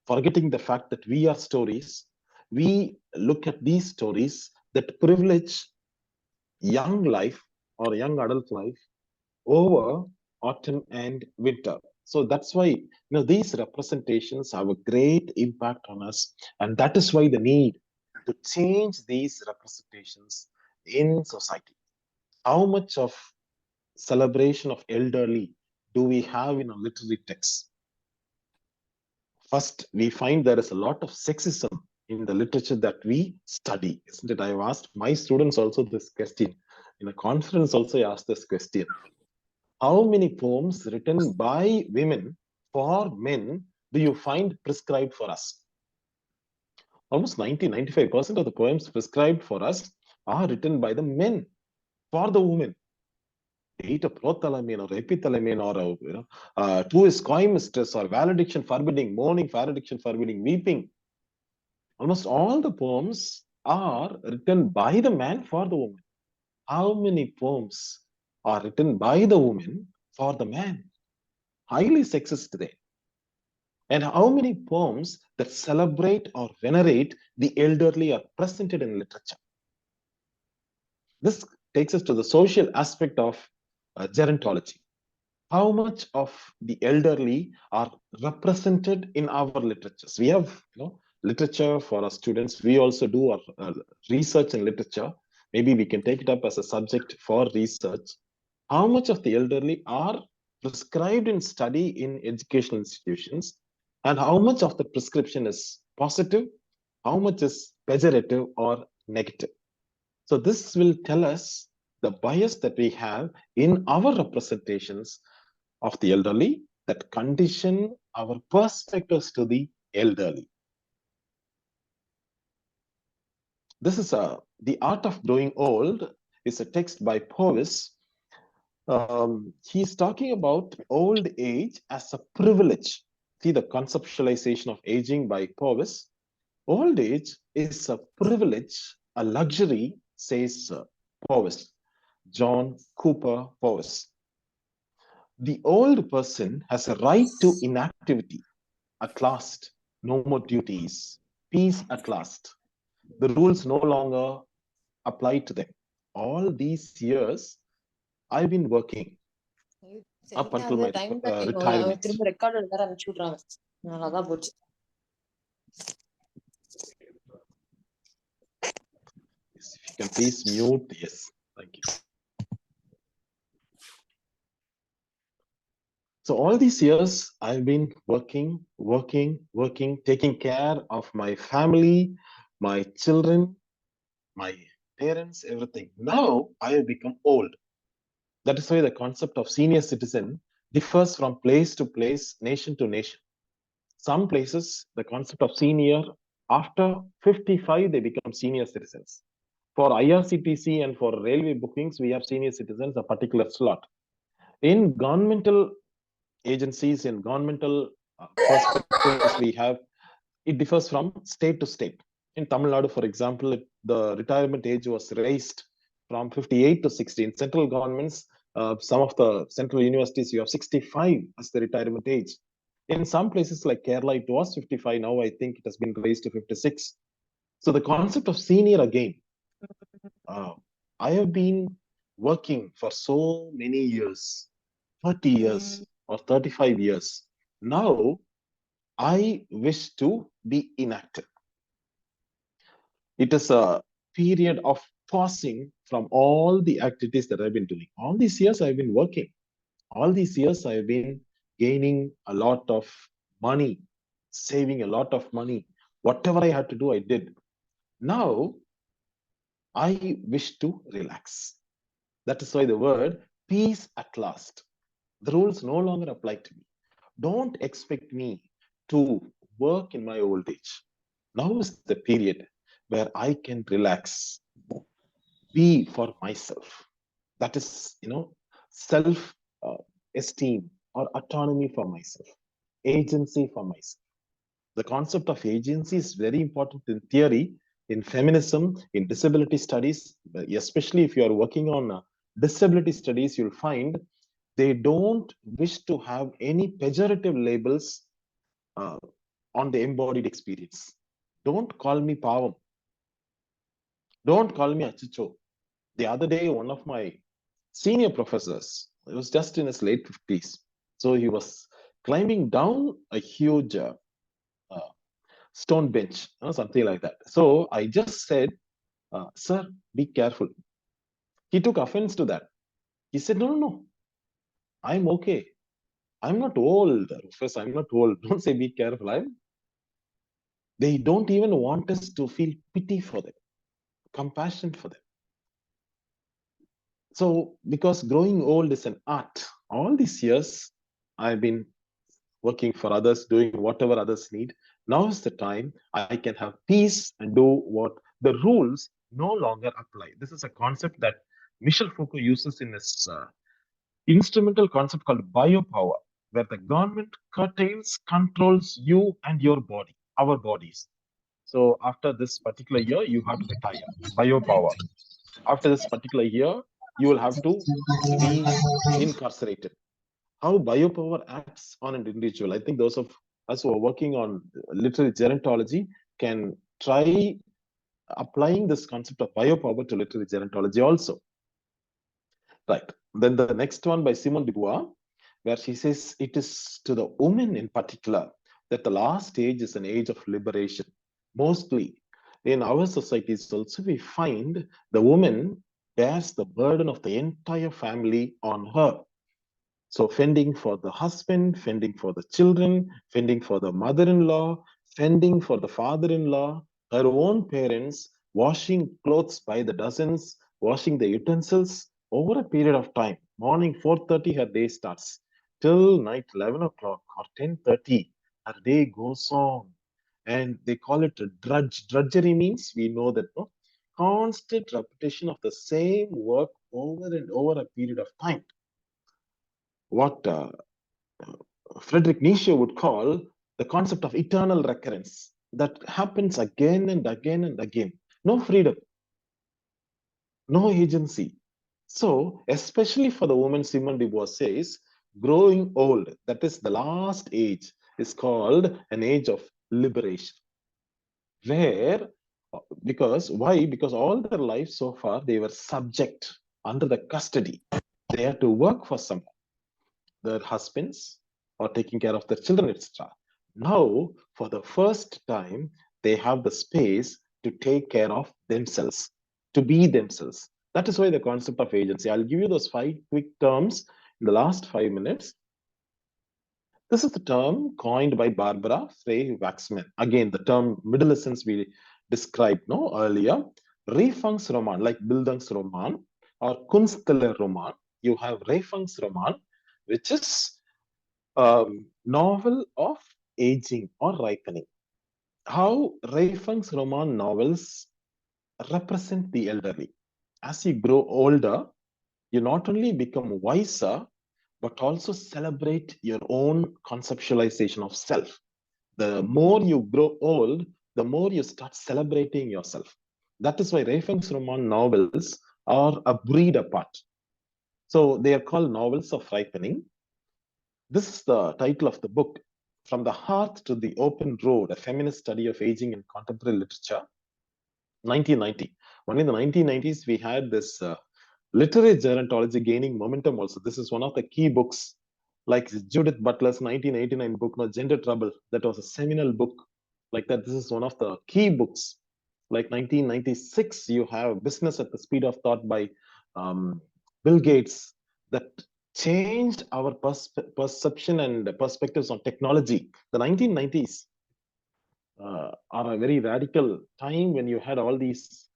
Forgetting the fact that we are stories, we look at these stories that privilege young life or young adult life over autumn and winter. So that's why these representations have a great impact on us, and that is why the need to change these representations in society. How much of celebration of elderly do we have in our literary texts? First, we find there is a lot of sexism in the literature that we study, isn't it? I've asked my students also this question. In a conference also I asked this question. How many poems written by women for men do you find prescribed for us? Almost 90-95% of the poems prescribed for us are written by the men for the women. Eat a prothalamin or epithalamin or two is coy mistress or valediction forbidding, mourning, valediction forbidding, weeping. Almost all the poems are written by the man for the woman. How many poems are written by the woman for the man? Highly sexist there. And how many poems that celebrate or venerate the elderly are presented in literature? This takes us to the social aspect of gerontology. How much of the elderly are represented in our literatures? We have literature for our students. We also do our research in literature. Maybe we can take it up as a subject for research. How much of the elderly are prescribed in study in educational institutions, and how much of the prescription is positive, how much is pejorative or negative? So this will tell us the bias that we have in our representations of the elderly that condition our perspectives to the elderly. This is The Art of Growing Old is a text by Powys. He's talking about old age as a privilege. See the conceptualization of aging by Powys. Old age is a privilege, a luxury, says Powys, John Cooper Powys. The old person has a right to inactivity. At last, no more duties. Peace at last. The rules no longer apply to them. All these years, I've been working up until my retirement. If you can please mute, yes, thank you. So all these years, I've been working, taking care of my family, my children, my parents, everything. Now I have become old. That is why the concept of senior citizen differs from place to place, nation to nation. Some places, the concept of senior, after 55, they become senior citizens. For IRCTC and for railway bookings, we have senior citizens, a particular slot. In governmental agencies, in governmental perspectives, it differs from state to state. In Tamil Nadu, for example, the retirement age was raised from 58 to 60. In central governments, some of the central universities, you have 65 as the retirement age. In some places like Kerala, it was 55. Now I think it has been raised to 56. So the concept of senior again, I have been working for so many years, 30 years or 35 years. Now I wish to be inactive. It is a period of pausing from all the activities that I've been doing. All these years I've been working. All these years I've been gaining a lot of money, saving a lot of money. Whatever I had to do, I did. Now I wish to relax. That is why the word peace at last. The rules no longer apply to me. Don't expect me to work in my old age. Now is the period where I can relax, be for myself. That is, self esteem or autonomy for myself, agency for myself. The concept of agency is very important in theory, in feminism, in disability studies, especially if you are working on disability studies, you'll find they don't wish to have any pejorative labels on the embodied experience. Don't call me Pavam. Don't call me Achicho. The other day, one of my senior professors, he was just in his late 50s. So he was climbing down a huge stone bench, something like that. So I just said, sir, be careful. He took offense to that. He said, no, I'm okay. I'm not old, Rufus. I'm not old. Don't say be careful. They don't even want us to feel pity for them, compassion for them. So, because growing old is an art, all these years I've been working for others, doing whatever others need. Now is the time I can have peace and do what the rules no longer apply. This is a concept that Michel Foucault uses in his instrumental concept called biopower, where the government curtails, controls you and your body, our bodies. So after this particular year, you have to retire. Biopower. After this particular year, you will have to be incarcerated. How biopower acts on an individual. I think those of us who are working on literary gerontology can try applying this concept of biopower to literary gerontology also. Right. Then the next one by Simone de Beauvoir, where she says it is to the woman in particular that the last age is an age of liberation. Mostly in our societies also, we find the woman bears the burden of the entire family on her. So fending for the husband, fending for the children, fending for the mother-in-law, fending for the father-in-law, her own parents, washing clothes by the dozens, washing the utensils over a period of time. Morning 4:30, her day starts till night 11 o'clock or 10:30. Her day goes on. And they call it a drudge. Drudgery means we know that constant repetition of the same work over and over a period of time. What Friedrich Nietzsche would call the concept of eternal recurrence that happens again and again and again. No freedom, no agency. So, especially for the woman, Simone de Beauvoir says, growing old, that is the last age, is called an age of liberation. Where, why? Because all their life so far, they were subject under the custody. They had to work for someone, their husbands, or taking care of their children, etc. Now, for the first time, they have the space to take care of themselves, to be themselves. That is why the concept of agency. I'll give you those 5 quick terms in the last 5 minutes. This is the term coined by Barbara Frey-Waxman. Again, the term adolescence we described earlier. Refunksroman, like Bildungsroman or Kunstlerroman. You have Refunksroman, which is novel of aging or ripening. How Refunksroman novels represent the elderly. As you grow older, you not only become wiser, but also celebrate your own conceptualization of self. The more you grow old, the the more you start celebrating yourself. That is why Roman novels are a breed apart. So they are called novels of ripening. This is the title of the book, From the Hearth to the Open Road, a feminist study of aging in contemporary literature, 1990. Only in the 1990s, we had this literary gerontology gaining momentum also. This is one of the key books, like Judith Butler's 1989 book, no, Gender Trouble. That was a seminal book. Like that, this is one of the key books. Like 1996, you have Business at the Speed of Thought by Bill Gates, that changed our perception and perspectives on technology. The 1990s are a very radical time when you had all these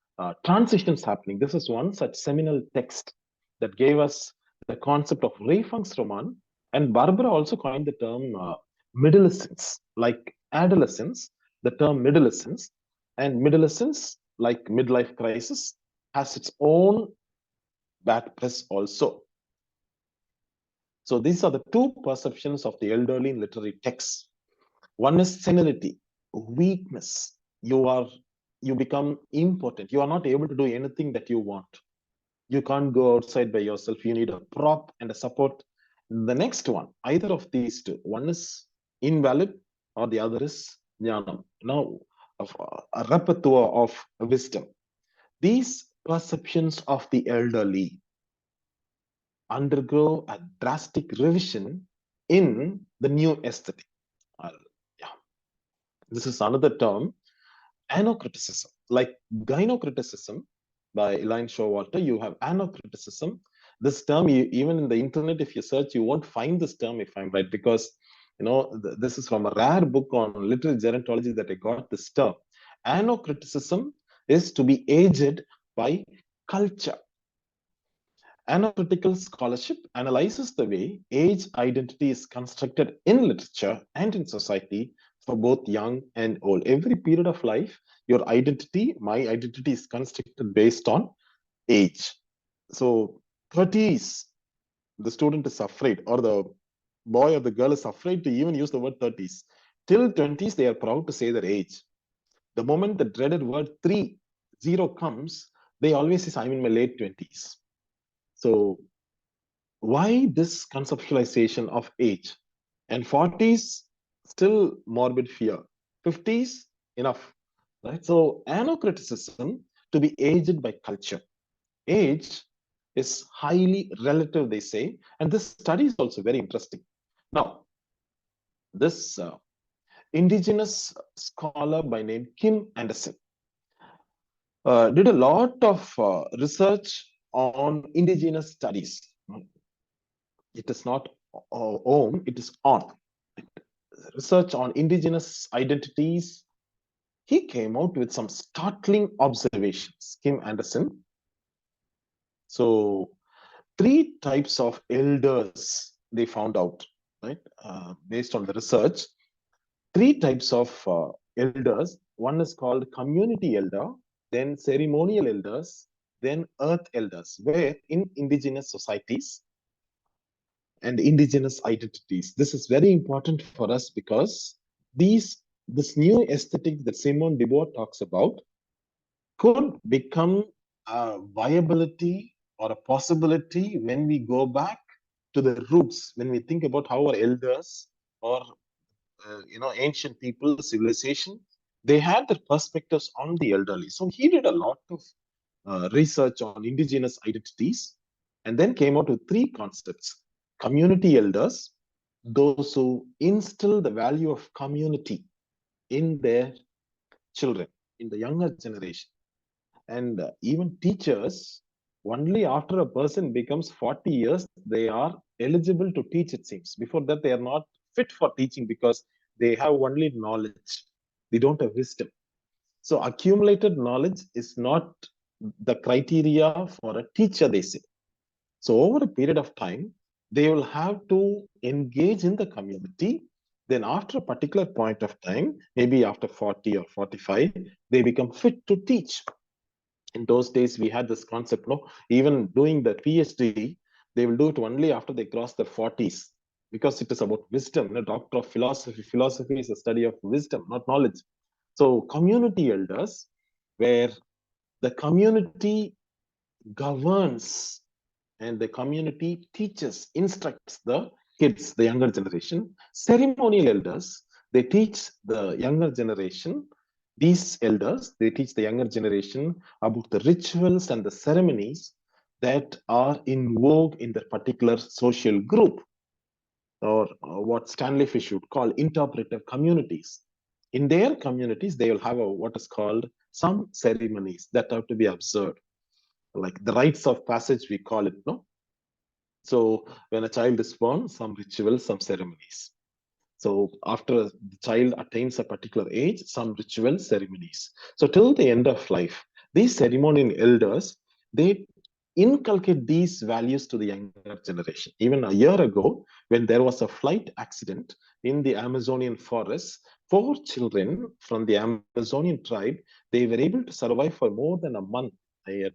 transitions happening. This is one such seminal text that gave us the concept of Roman, and Barbara also coined the term midolescence, like adolescence, the term midolescence, and midolescence, like midlife crisis, has its own bad press also. So these are the two perceptions of the elderly in literary texts. One is senility, weakness. You become impotent. You are not able to do anything that you want. You can't go outside by yourself. You need a prop and a support. The next one, either of these two, one is invalid or the other is jnanam. Now, a repertoire of wisdom. These perceptions of the elderly undergo a drastic revision in the new aesthetic. This is another term, anocriticism. Like gynocriticism by Elaine Showalter, you have anocriticism. This term, even in the internet, if you search, you won't find this term, if I'm right, because this is from a rare book on literary gerontology that I got this term. Anocriticism is to be aged by culture. Anocritical scholarship analyzes the way age identity is constructed in literature and in society for both young and old. Every period of life, your identity, my identity, is constructed based on age. So 30s, the student is afraid, or the boy or the girl is afraid to even use the word 30s. Till 20s, they are proud to say their age. The moment the dreaded word 30 comes, they always say, I'm in my late 20s. So why this conceptualization of age? And 40s, still morbid fear. 50s, enough. Right? So anocriticism to be aged by culture. Age is highly relative, they say. And this study is also very interesting. Now, this indigenous scholar by name Kim Anderson did a lot of research on indigenous studies. It is not on, it is on. Research on indigenous identities. He came out with some startling observations, Kim Anderson. So 3 types of elders they found out, right? Based on the research, 3 types of elders. One is called community elder, then ceremonial elders, then earth elders, where in indigenous societies and indigenous identities. This is very important for us because this new aesthetic that Simone de Beauvoir talks about could become a viability or a possibility when we go back to the roots, when we think about how our elders or ancient people, civilization, they had their perspectives on the elderly. So he did a lot of research on indigenous identities and then came out with 3 concepts. Community elders, those who instill the value of community in their children, in the younger generation. And even teachers, only after a person becomes 40 years, they are eligible to teach, it seems. Before that, they are not fit for teaching because they have only knowledge. They don't have wisdom. So accumulated knowledge is not the criteria for a teacher, they say. So over a period of time, they will have to engage in the community. Then after a particular point of time, maybe after 40 or 45, they become fit to teach. In those days, we had this concept, even doing the PhD, they will do it only after they cross their 40s, because it is about wisdom. Doctor of philosophy. Philosophy is a study of wisdom, not knowledge. So community elders, where the community governs and the community teaches, instructs the kids, the younger generation. Ceremonial elders, they teach the younger generation, these elders, they teach the younger generation about the rituals and the ceremonies that are in vogue in the particular social group, or what Stanley Fish would call interpretive communities. In their communities, they will have what is called some ceremonies that have to be observed, like the rites of passage, we call it, no? So when a child is born, some rituals, some ceremonies. So after the child attains a particular age, some ritual ceremonies. So till the end of life, these ceremonial elders, they inculcate these values to the younger generation. Even a year ago, when there was a flight accident in the Amazonian forest, 4 children from the Amazonian tribe, they were able to survive for more than a month. I had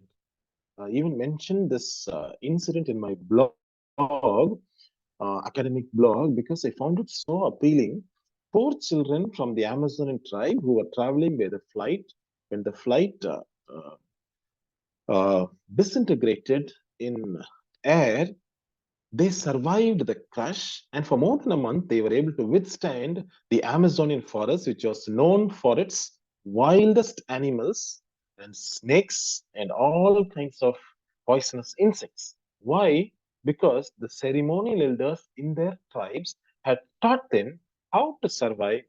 even mentioned this incident in my blog, academic blog, because I found it so appealing. 4 children from the Amazonian tribe who were traveling by the flight, when the flight disintegrated in air, they survived the crash, and for more than a month, they were able to withstand the Amazonian forest, which was known for its wildest animals and snakes and all kinds of poisonous insects. Why? Because the ceremonial elders in their tribes had taught them how to survive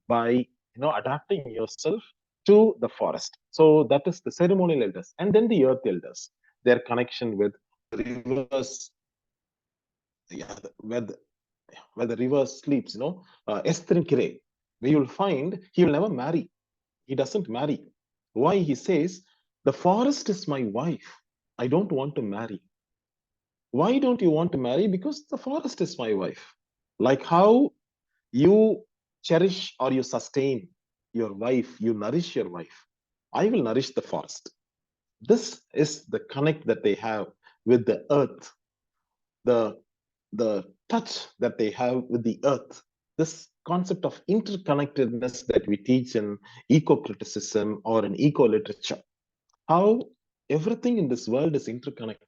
by adapting yourself to the forest. So that is the ceremonial elders. And then the earth elders, their connection with rivers, yeah, where the river sleeps, Estrin Kire, where you'll find he will never marry. He doesn't marry. Why? He says, the forest is my wife. I don't want to marry. Why don't you want to marry? Because the forest is my wife. Like how you cherish or you sustain your wife, you nourish your wife. I will nourish the forest. This is the connect that they have with the earth, the touch that they have with the earth, this concept of interconnectedness that we teach in eco-criticism or in eco-literature, how everything in this world is interconnected.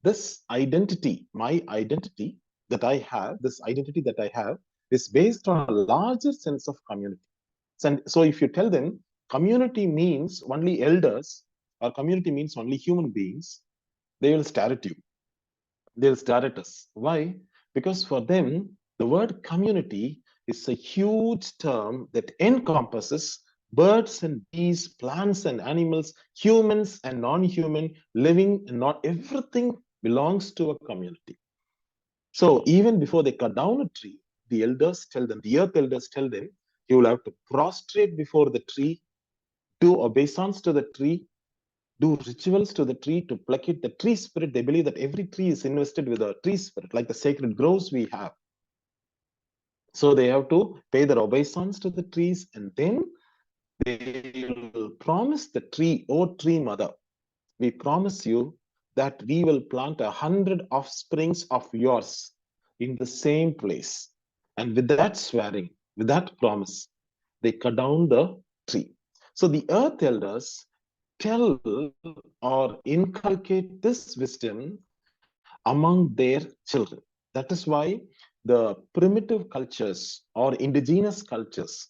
This identity, my identity that I have, this identity that I have is based on a larger sense of community. So if you tell them community means only elders or community means only human beings, they will stare at you. They'll stare at us. Why? Because for them, the word community is a huge term that encompasses birds and bees, plants and animals, humans and non-human, living and not everything belongs to a community. So even before they cut down a tree, the elders tell them, the earth elders tell them, you will have to prostrate before the tree, do obeisance to the tree, do rituals to the tree to placate the tree spirit. They believe that every tree is invested with a tree spirit, like the sacred groves we have. So they have to pay their obeisance to the trees, and then they will promise the tree, oh tree mother, we promise you that we will plant 100 offsprings of yours in the same place. And with that swearing, with that promise, they cut down the tree. So the earth elders tell or inculcate this wisdom among their children. That is why the primitive cultures or indigenous cultures,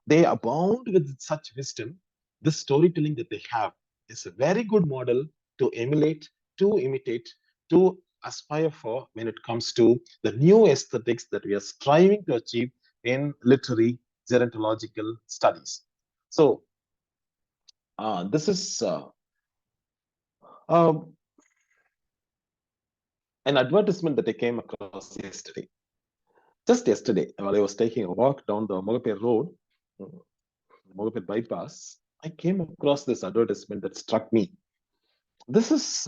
they abound with such wisdom. This storytelling that they have is a very good model to emulate, to imitate, to aspire for when it comes to the new aesthetics that we are striving to achieve in literary gerontological studies. So this is um, an advertisement that I came across yesterday. Just yesterday, while I was taking a walk down the Mogapet Road, Mogapet bypass, I came across this advertisement that struck me. This is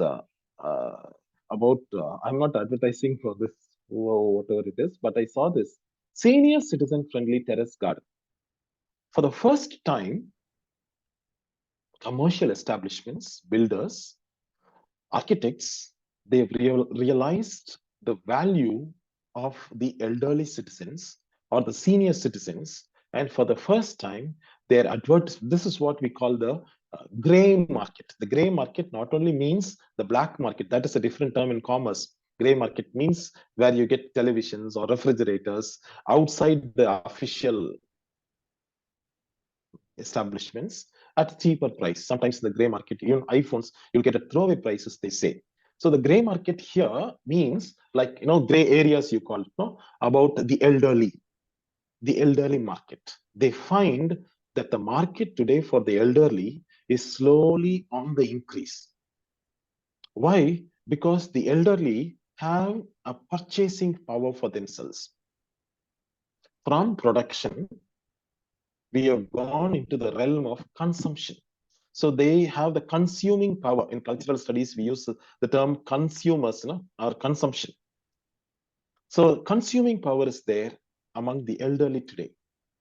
about, I'm not advertising for this, whatever it is, but I saw this senior citizen friendly terrace garden. For the first time, commercial establishments, builders, architects, they've realized the value of the elderly citizens or the senior citizens. And for the first time, their advertisement. This is what we call the gray market. The gray market not only means the black market, that is a different term in commerce. Gray market means where you get televisions or refrigerators outside the official establishments at a cheaper price. Sometimes in the gray market, even iPhones, you'll get at throwaway prices, they say. So the gray market here means like, gray areas you call it, no? About the elderly market. They find that the market today for the elderly is slowly on the increase. Why? Because the elderly have a purchasing power for themselves. From production, we have gone into the realm of consumption. So they have the consuming power. In cultural studies, we use the term consumers, or consumption. So consuming power is there among the elderly today.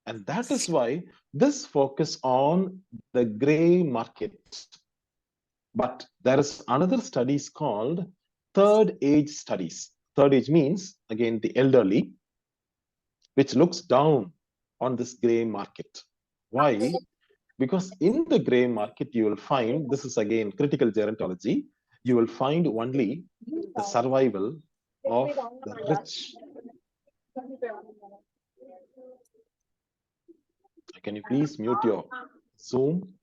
And that is why this focus on the gray market. But there is another studies called third age studies. Third age means, again, the elderly, which looks down on this gray market. Why? Because in the gray market, you will find, this is again critical gerontology, you will find only the survival of the rich. Can you please mute your Zoom?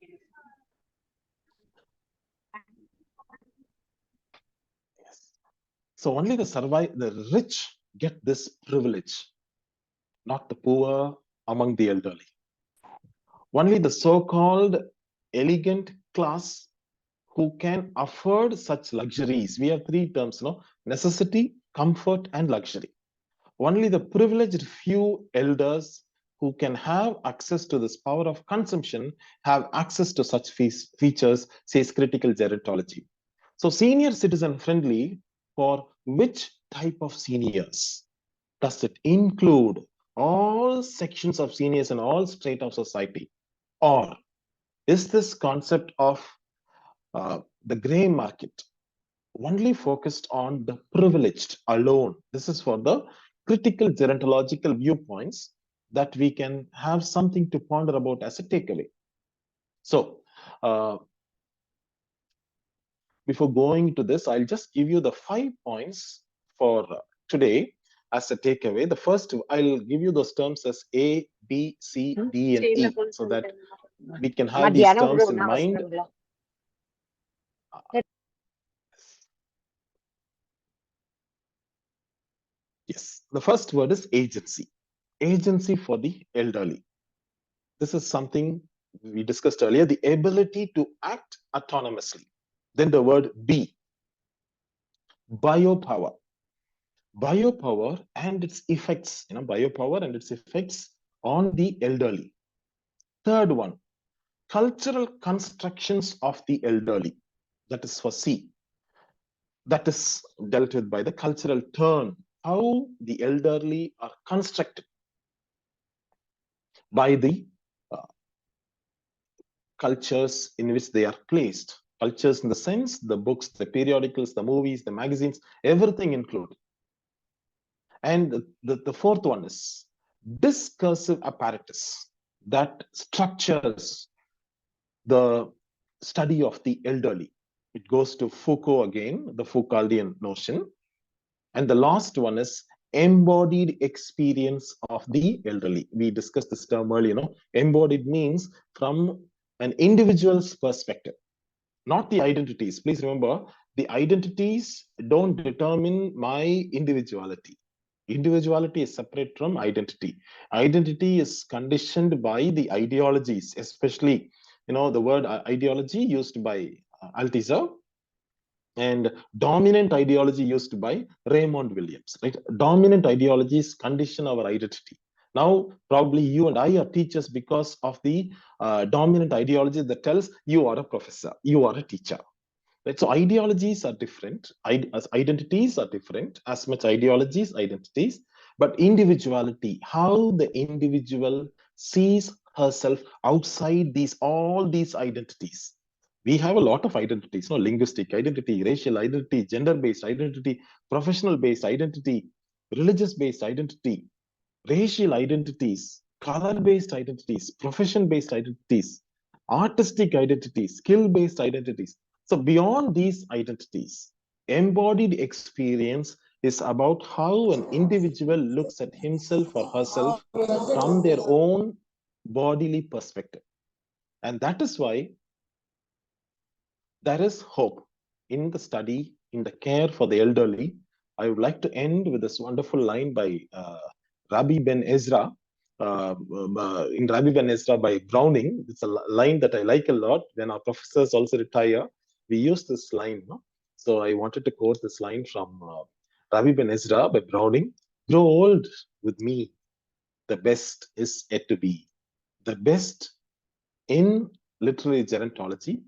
Yes. So only the rich get this privilege, not the poor among the elderly. Only the so-called elegant class who can afford such luxuries. We have three terms, necessity, comfort, and luxury. Only the privileged few elders who can have access to this power of consumption have access to such features, says critical gerontology. So senior citizen friendly for which type of seniors? Does it include all sections of seniors and all strata of society? Or is this concept of the gray market only focused on the privileged alone? This is for the critical gerontological viewpoints that we can have something to ponder about as a takeaway. So before going to this, I'll just give you the 5 points for today as a takeaway. The first, I'll give you those terms as A, B, C, D, and E, so that we can have these terms in mind. Yes, the first word is agency. Agency for the elderly. This is something we discussed earlier, the ability to act autonomously. Then the word B, biopower. Biopower and its effects, biopower and its effects on the elderly. Third one, cultural constructions of the elderly. That is for C. That is dealt with by the cultural turn, how the elderly are constructed by the cultures in which they are placed. Cultures in the sense, the books, the periodicals, the movies, the magazines, everything included. And the fourth one is discursive apparatus that structures the study of the elderly. It goes to Foucault again, the Foucauldian notion. And the last one is embodied experience of the elderly. We discussed this term earlier, embodied means from an individual's perspective, not the identities. Please remember, the identities don't determine my individuality. Individuality is separate from identity. Identity is conditioned by the ideologies, especially, the word ideology used by Althusser, and dominant ideology used by Raymond Williams, right? Dominant ideologies condition our identity. Now, probably you and I are teachers because of the dominant ideology that tells you are a professor, you are a teacher. Right? So ideologies are different, identities are different, as much ideologies, identities, but individuality, how the individual sees herself outside all these identities. We have a lot of identities, linguistic identity, racial identity, gender-based identity, professional-based identity, religious-based identity, racial identities, color-based identities, profession-based identities, artistic identities, skill-based identities. So beyond these identities, embodied experience is about how an individual looks at himself or herself from their own bodily perspective. And that is why there is hope in the study, in the care for the elderly. I would like to end with this wonderful line by Rabbi Ben Ezra. In Rabbi Ben Ezra by Browning, it's a line that I like a lot. When our professors also retire, we use this line. No? So I wanted to quote this line from Rabbi Ben Ezra by Browning. Grow old with me. The best is yet to be. The best in literary gerontology,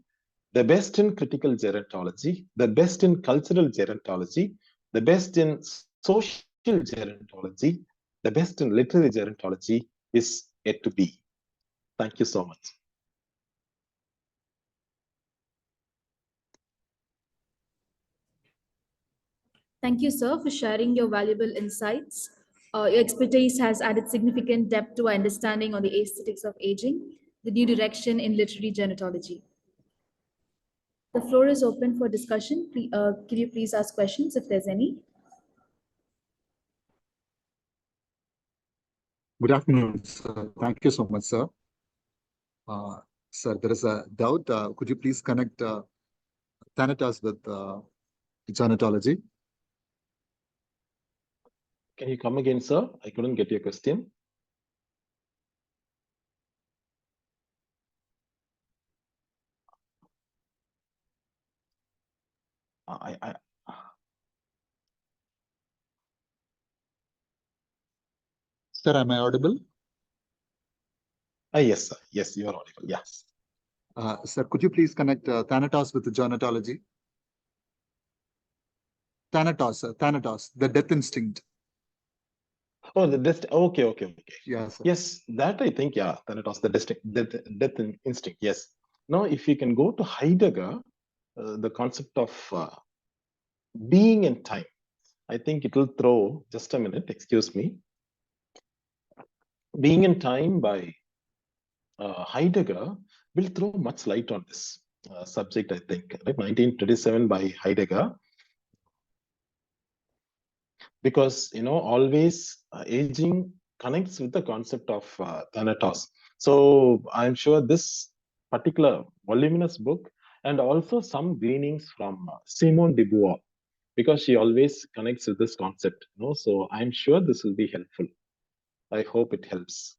the best in critical gerontology, the best in cultural gerontology, the best in social gerontology, the best in literary gerontology is yet to be. Thank you so much. Thank you, sir, for sharing your valuable insights. Your expertise has added significant depth to our understanding on the aesthetics of aging, the new direction in literary gerontology. The floor is open for discussion. Can you please ask questions if there's any? Good afternoon, sir. Thank you so much, sir. Sir, there is a doubt. Could you please connect Thanatos with gerontology? Can you come again, sir? I couldn't get your question. Sir, am I audible? Yes, sir. Yes, you are audible. Yes. Sir, could you please connect Thanatos with the gerontology? Thanatos, the death instinct. Oh, the death. Okay. Yes, sir. Yes, that I think, yeah, Thanatos, the death instinct. Yes. Now, if you can go to Heidegger, the concept of being in time, I think it will throw, just a minute, excuse me. Being in Time by Heidegger will throw much light on this subject, I think. Right? 1927 by Heidegger. Because, always aging connects with the concept of Thanatos. So I'm sure this particular voluminous book and also some gleanings from Simone de Beauvoir, because she always connects with this concept. So I'm sure this will be helpful. I hope it helps.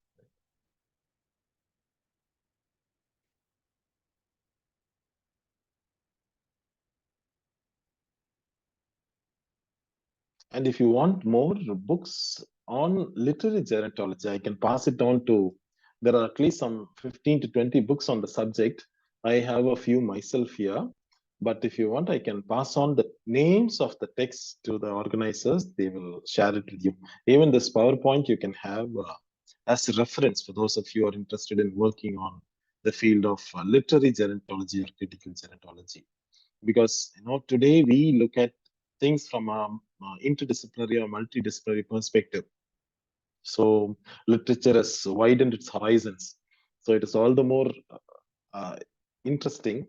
And if you want more books on literary gerontology, I can pass it on to, there are at least some 15 to 20 books on the subject. I have a few myself here, but if you want, I can pass on the names of the texts to the organizers. They will share it with you. Even this PowerPoint you can have as a reference for those of you who are interested in working on the field of literary gerontology or critical gerontology. Because today we look at things from a interdisciplinary or multidisciplinary perspective. So literature has widened its horizons. So it is all the more interesting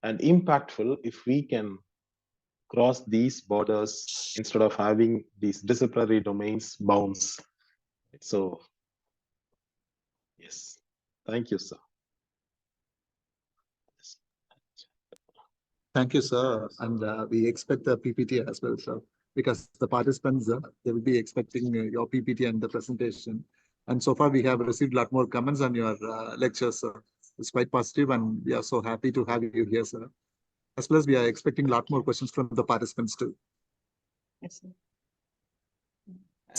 and impactful if we can cross these borders instead of having these disciplinary domains bounds. So yes, thank you, sir. Thank you, sir. And we expect the PPT as well, sir, because the participants, they will be expecting your PPT and the presentation. And so far, we have received a lot more comments on your lectures, sir. It's quite positive, and we are so happy to have you here, sir. As well as we are expecting a lot more questions from the participants too. Yes, sir.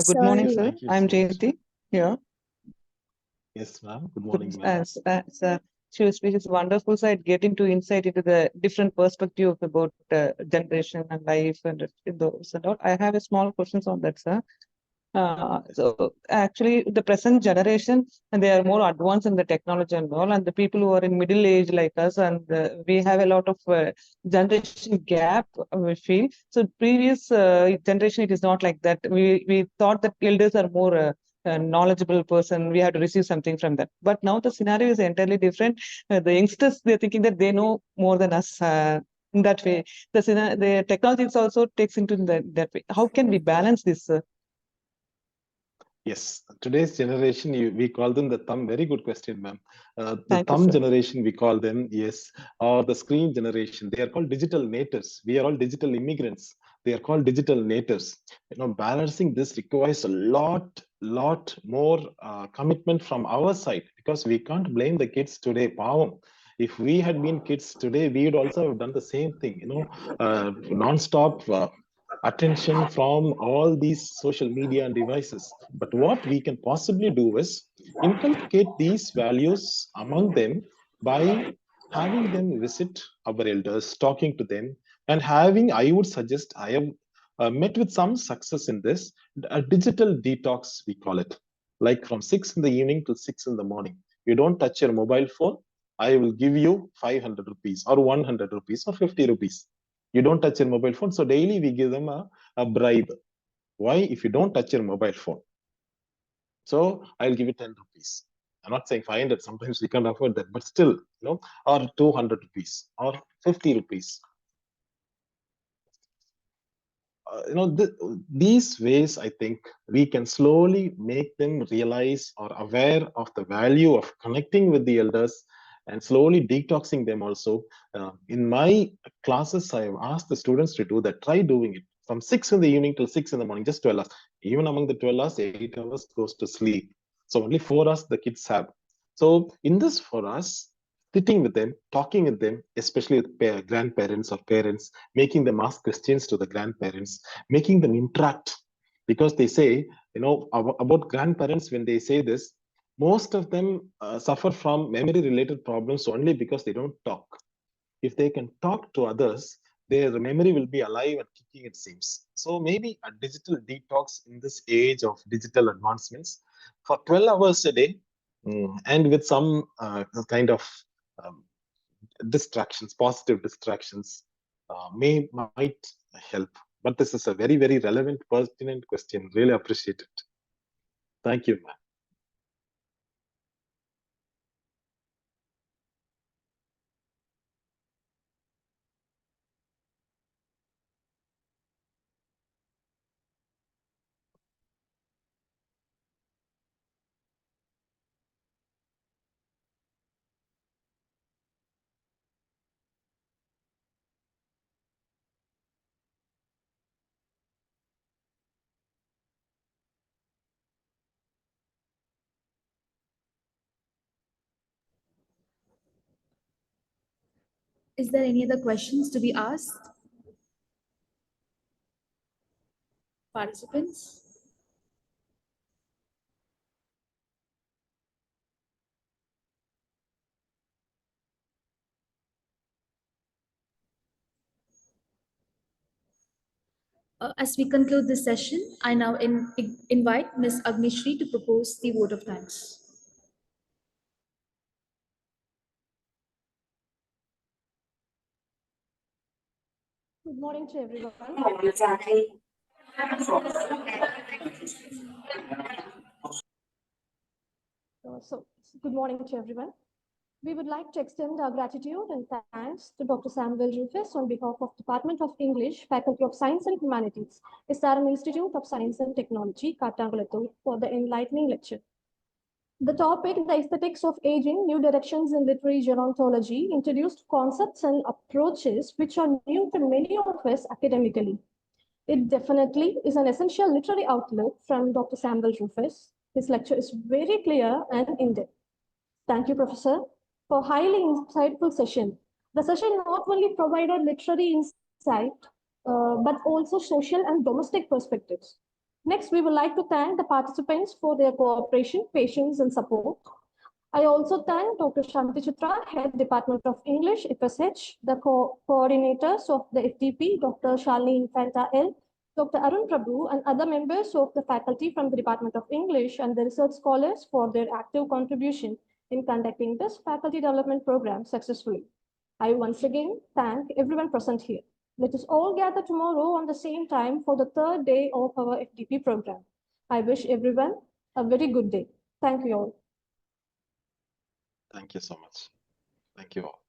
Good morning, sir. I'm Jayanti here. Yes, ma'am. Good morning, ma'am. She speaks wonderful side, getting to insight into the different perspective about generation and life and those and all. I have a small questions on that, sir. So actually, the present generation, and they are more advanced in the technology and all, and the people who are in middle age like us, and we have a lot of generation gap, we feel. So previous generation, it is not like that. We thought that elders are more knowledgeable person, we have to receive something from that. But now the scenario is entirely different. The youngsters, they're thinking that they know more than us in that way. The technology also takes into that way. How can we balance this? Yes, today's generation, we call them the thumb. Very good question, ma'am. The Thank you, thumb sir. generation, we call them, yes, or the screen generation. They are called digital natives. We are all digital immigrants. They are called digital natives. Balancing this requires a lot more commitment from our side, because we can't blame the kids today. Pavam. If we had been kids today, we would also have done the same thing. Non-stop attention from all these social media and devices. But what we can possibly do is inculcate these values among them by having them visit our elders, talking to them, and having, I would suggest, I have met with some success in this, a digital detox, we call it, like from 6 in the evening till 6 in the morning. You don't touch your mobile phone, I will give you 500 rupees or 100 rupees or 50 rupees. You don't touch your mobile phone. So daily we give them a bribe. Why? If you don't touch your mobile phone. So I'll give you 10 rupees. I'm not saying 500, sometimes we can't afford that, but still, or 200 rupees or 50 rupees. These ways, I think we can slowly make them realize or aware of the value of connecting with the elders and slowly detoxing them also. In my classes, I have asked the students to do that. Try doing it from 6 in the evening till 6 in the morning, just 12 hours. Even among the 12 hours, 8 hours goes to sleep. So only 4 hours the kids have. So in this for us, sitting with them, talking with them, especially with grandparents or parents, making them ask questions to the grandparents, making them interact. Because they say, about grandparents, when they say this, most of them suffer from memory-related problems only because they don't talk. If they can talk to others, their memory will be alive and kicking, it seems. So maybe a digital detox in this age of digital advancements for 12 hours a day, and with some kind of distractions, positive distractions, might help. But this is a very, very relevant, pertinent question. Really appreciate it. Thank you, ma'am. Is there any other questions to be asked? Participants? As we conclude this session, I now invite Ms. Agnishri to propose the vote of thanks. Good morning to everyone. Good morning to everyone. We would like to extend our gratitude and thanks to Dr. Samuel Rufus on behalf of Department of English, Faculty of Science and Humanities, SRM Institute of Science and Technology, Kattangulattur, for the enlightening lecture. The topic, the aesthetics of aging, new directions in literary gerontology, introduced concepts and approaches which are new to many of us academically. It definitely is an essential literary outlook from Dr. Samuel Rufus. His lecture is very clear and in-depth. Thank you, Professor, for a highly insightful session. The session not only provided literary insight, but also social and domestic perspectives. Next, we would like to thank the participants for their cooperation, patience, and support. I also thank Dr. Shanti Chitra, Head Department of English, FSH, the coordinators of the FDP, Dr. Shalini Infanta L, Dr. Arun Prabhu, and other members of the faculty from the Department of English and the research scholars for their active contribution in conducting this faculty development program successfully. I once again thank everyone present here. Let us all gather tomorrow on the same time for the third day of our FDP program. I wish everyone a very good day. Thank you all. Thank you so much. Thank you all.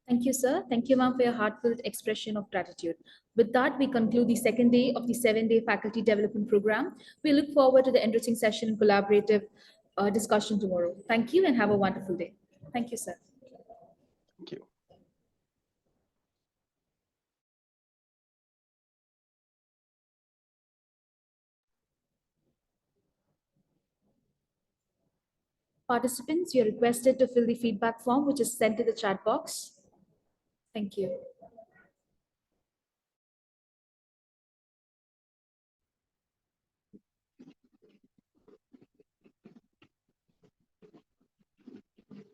Thank you, sir. Thank you, ma'am, for your heartfelt expression of gratitude. With that, we conclude the second day of the 7-day faculty development program. We look forward to the enriching session and collaborative discussion tomorrow. Thank you and have a wonderful day. Thank you, sir. Thank you. Participants, you're requested to fill the feedback form, which is sent to the chat box. Thank you.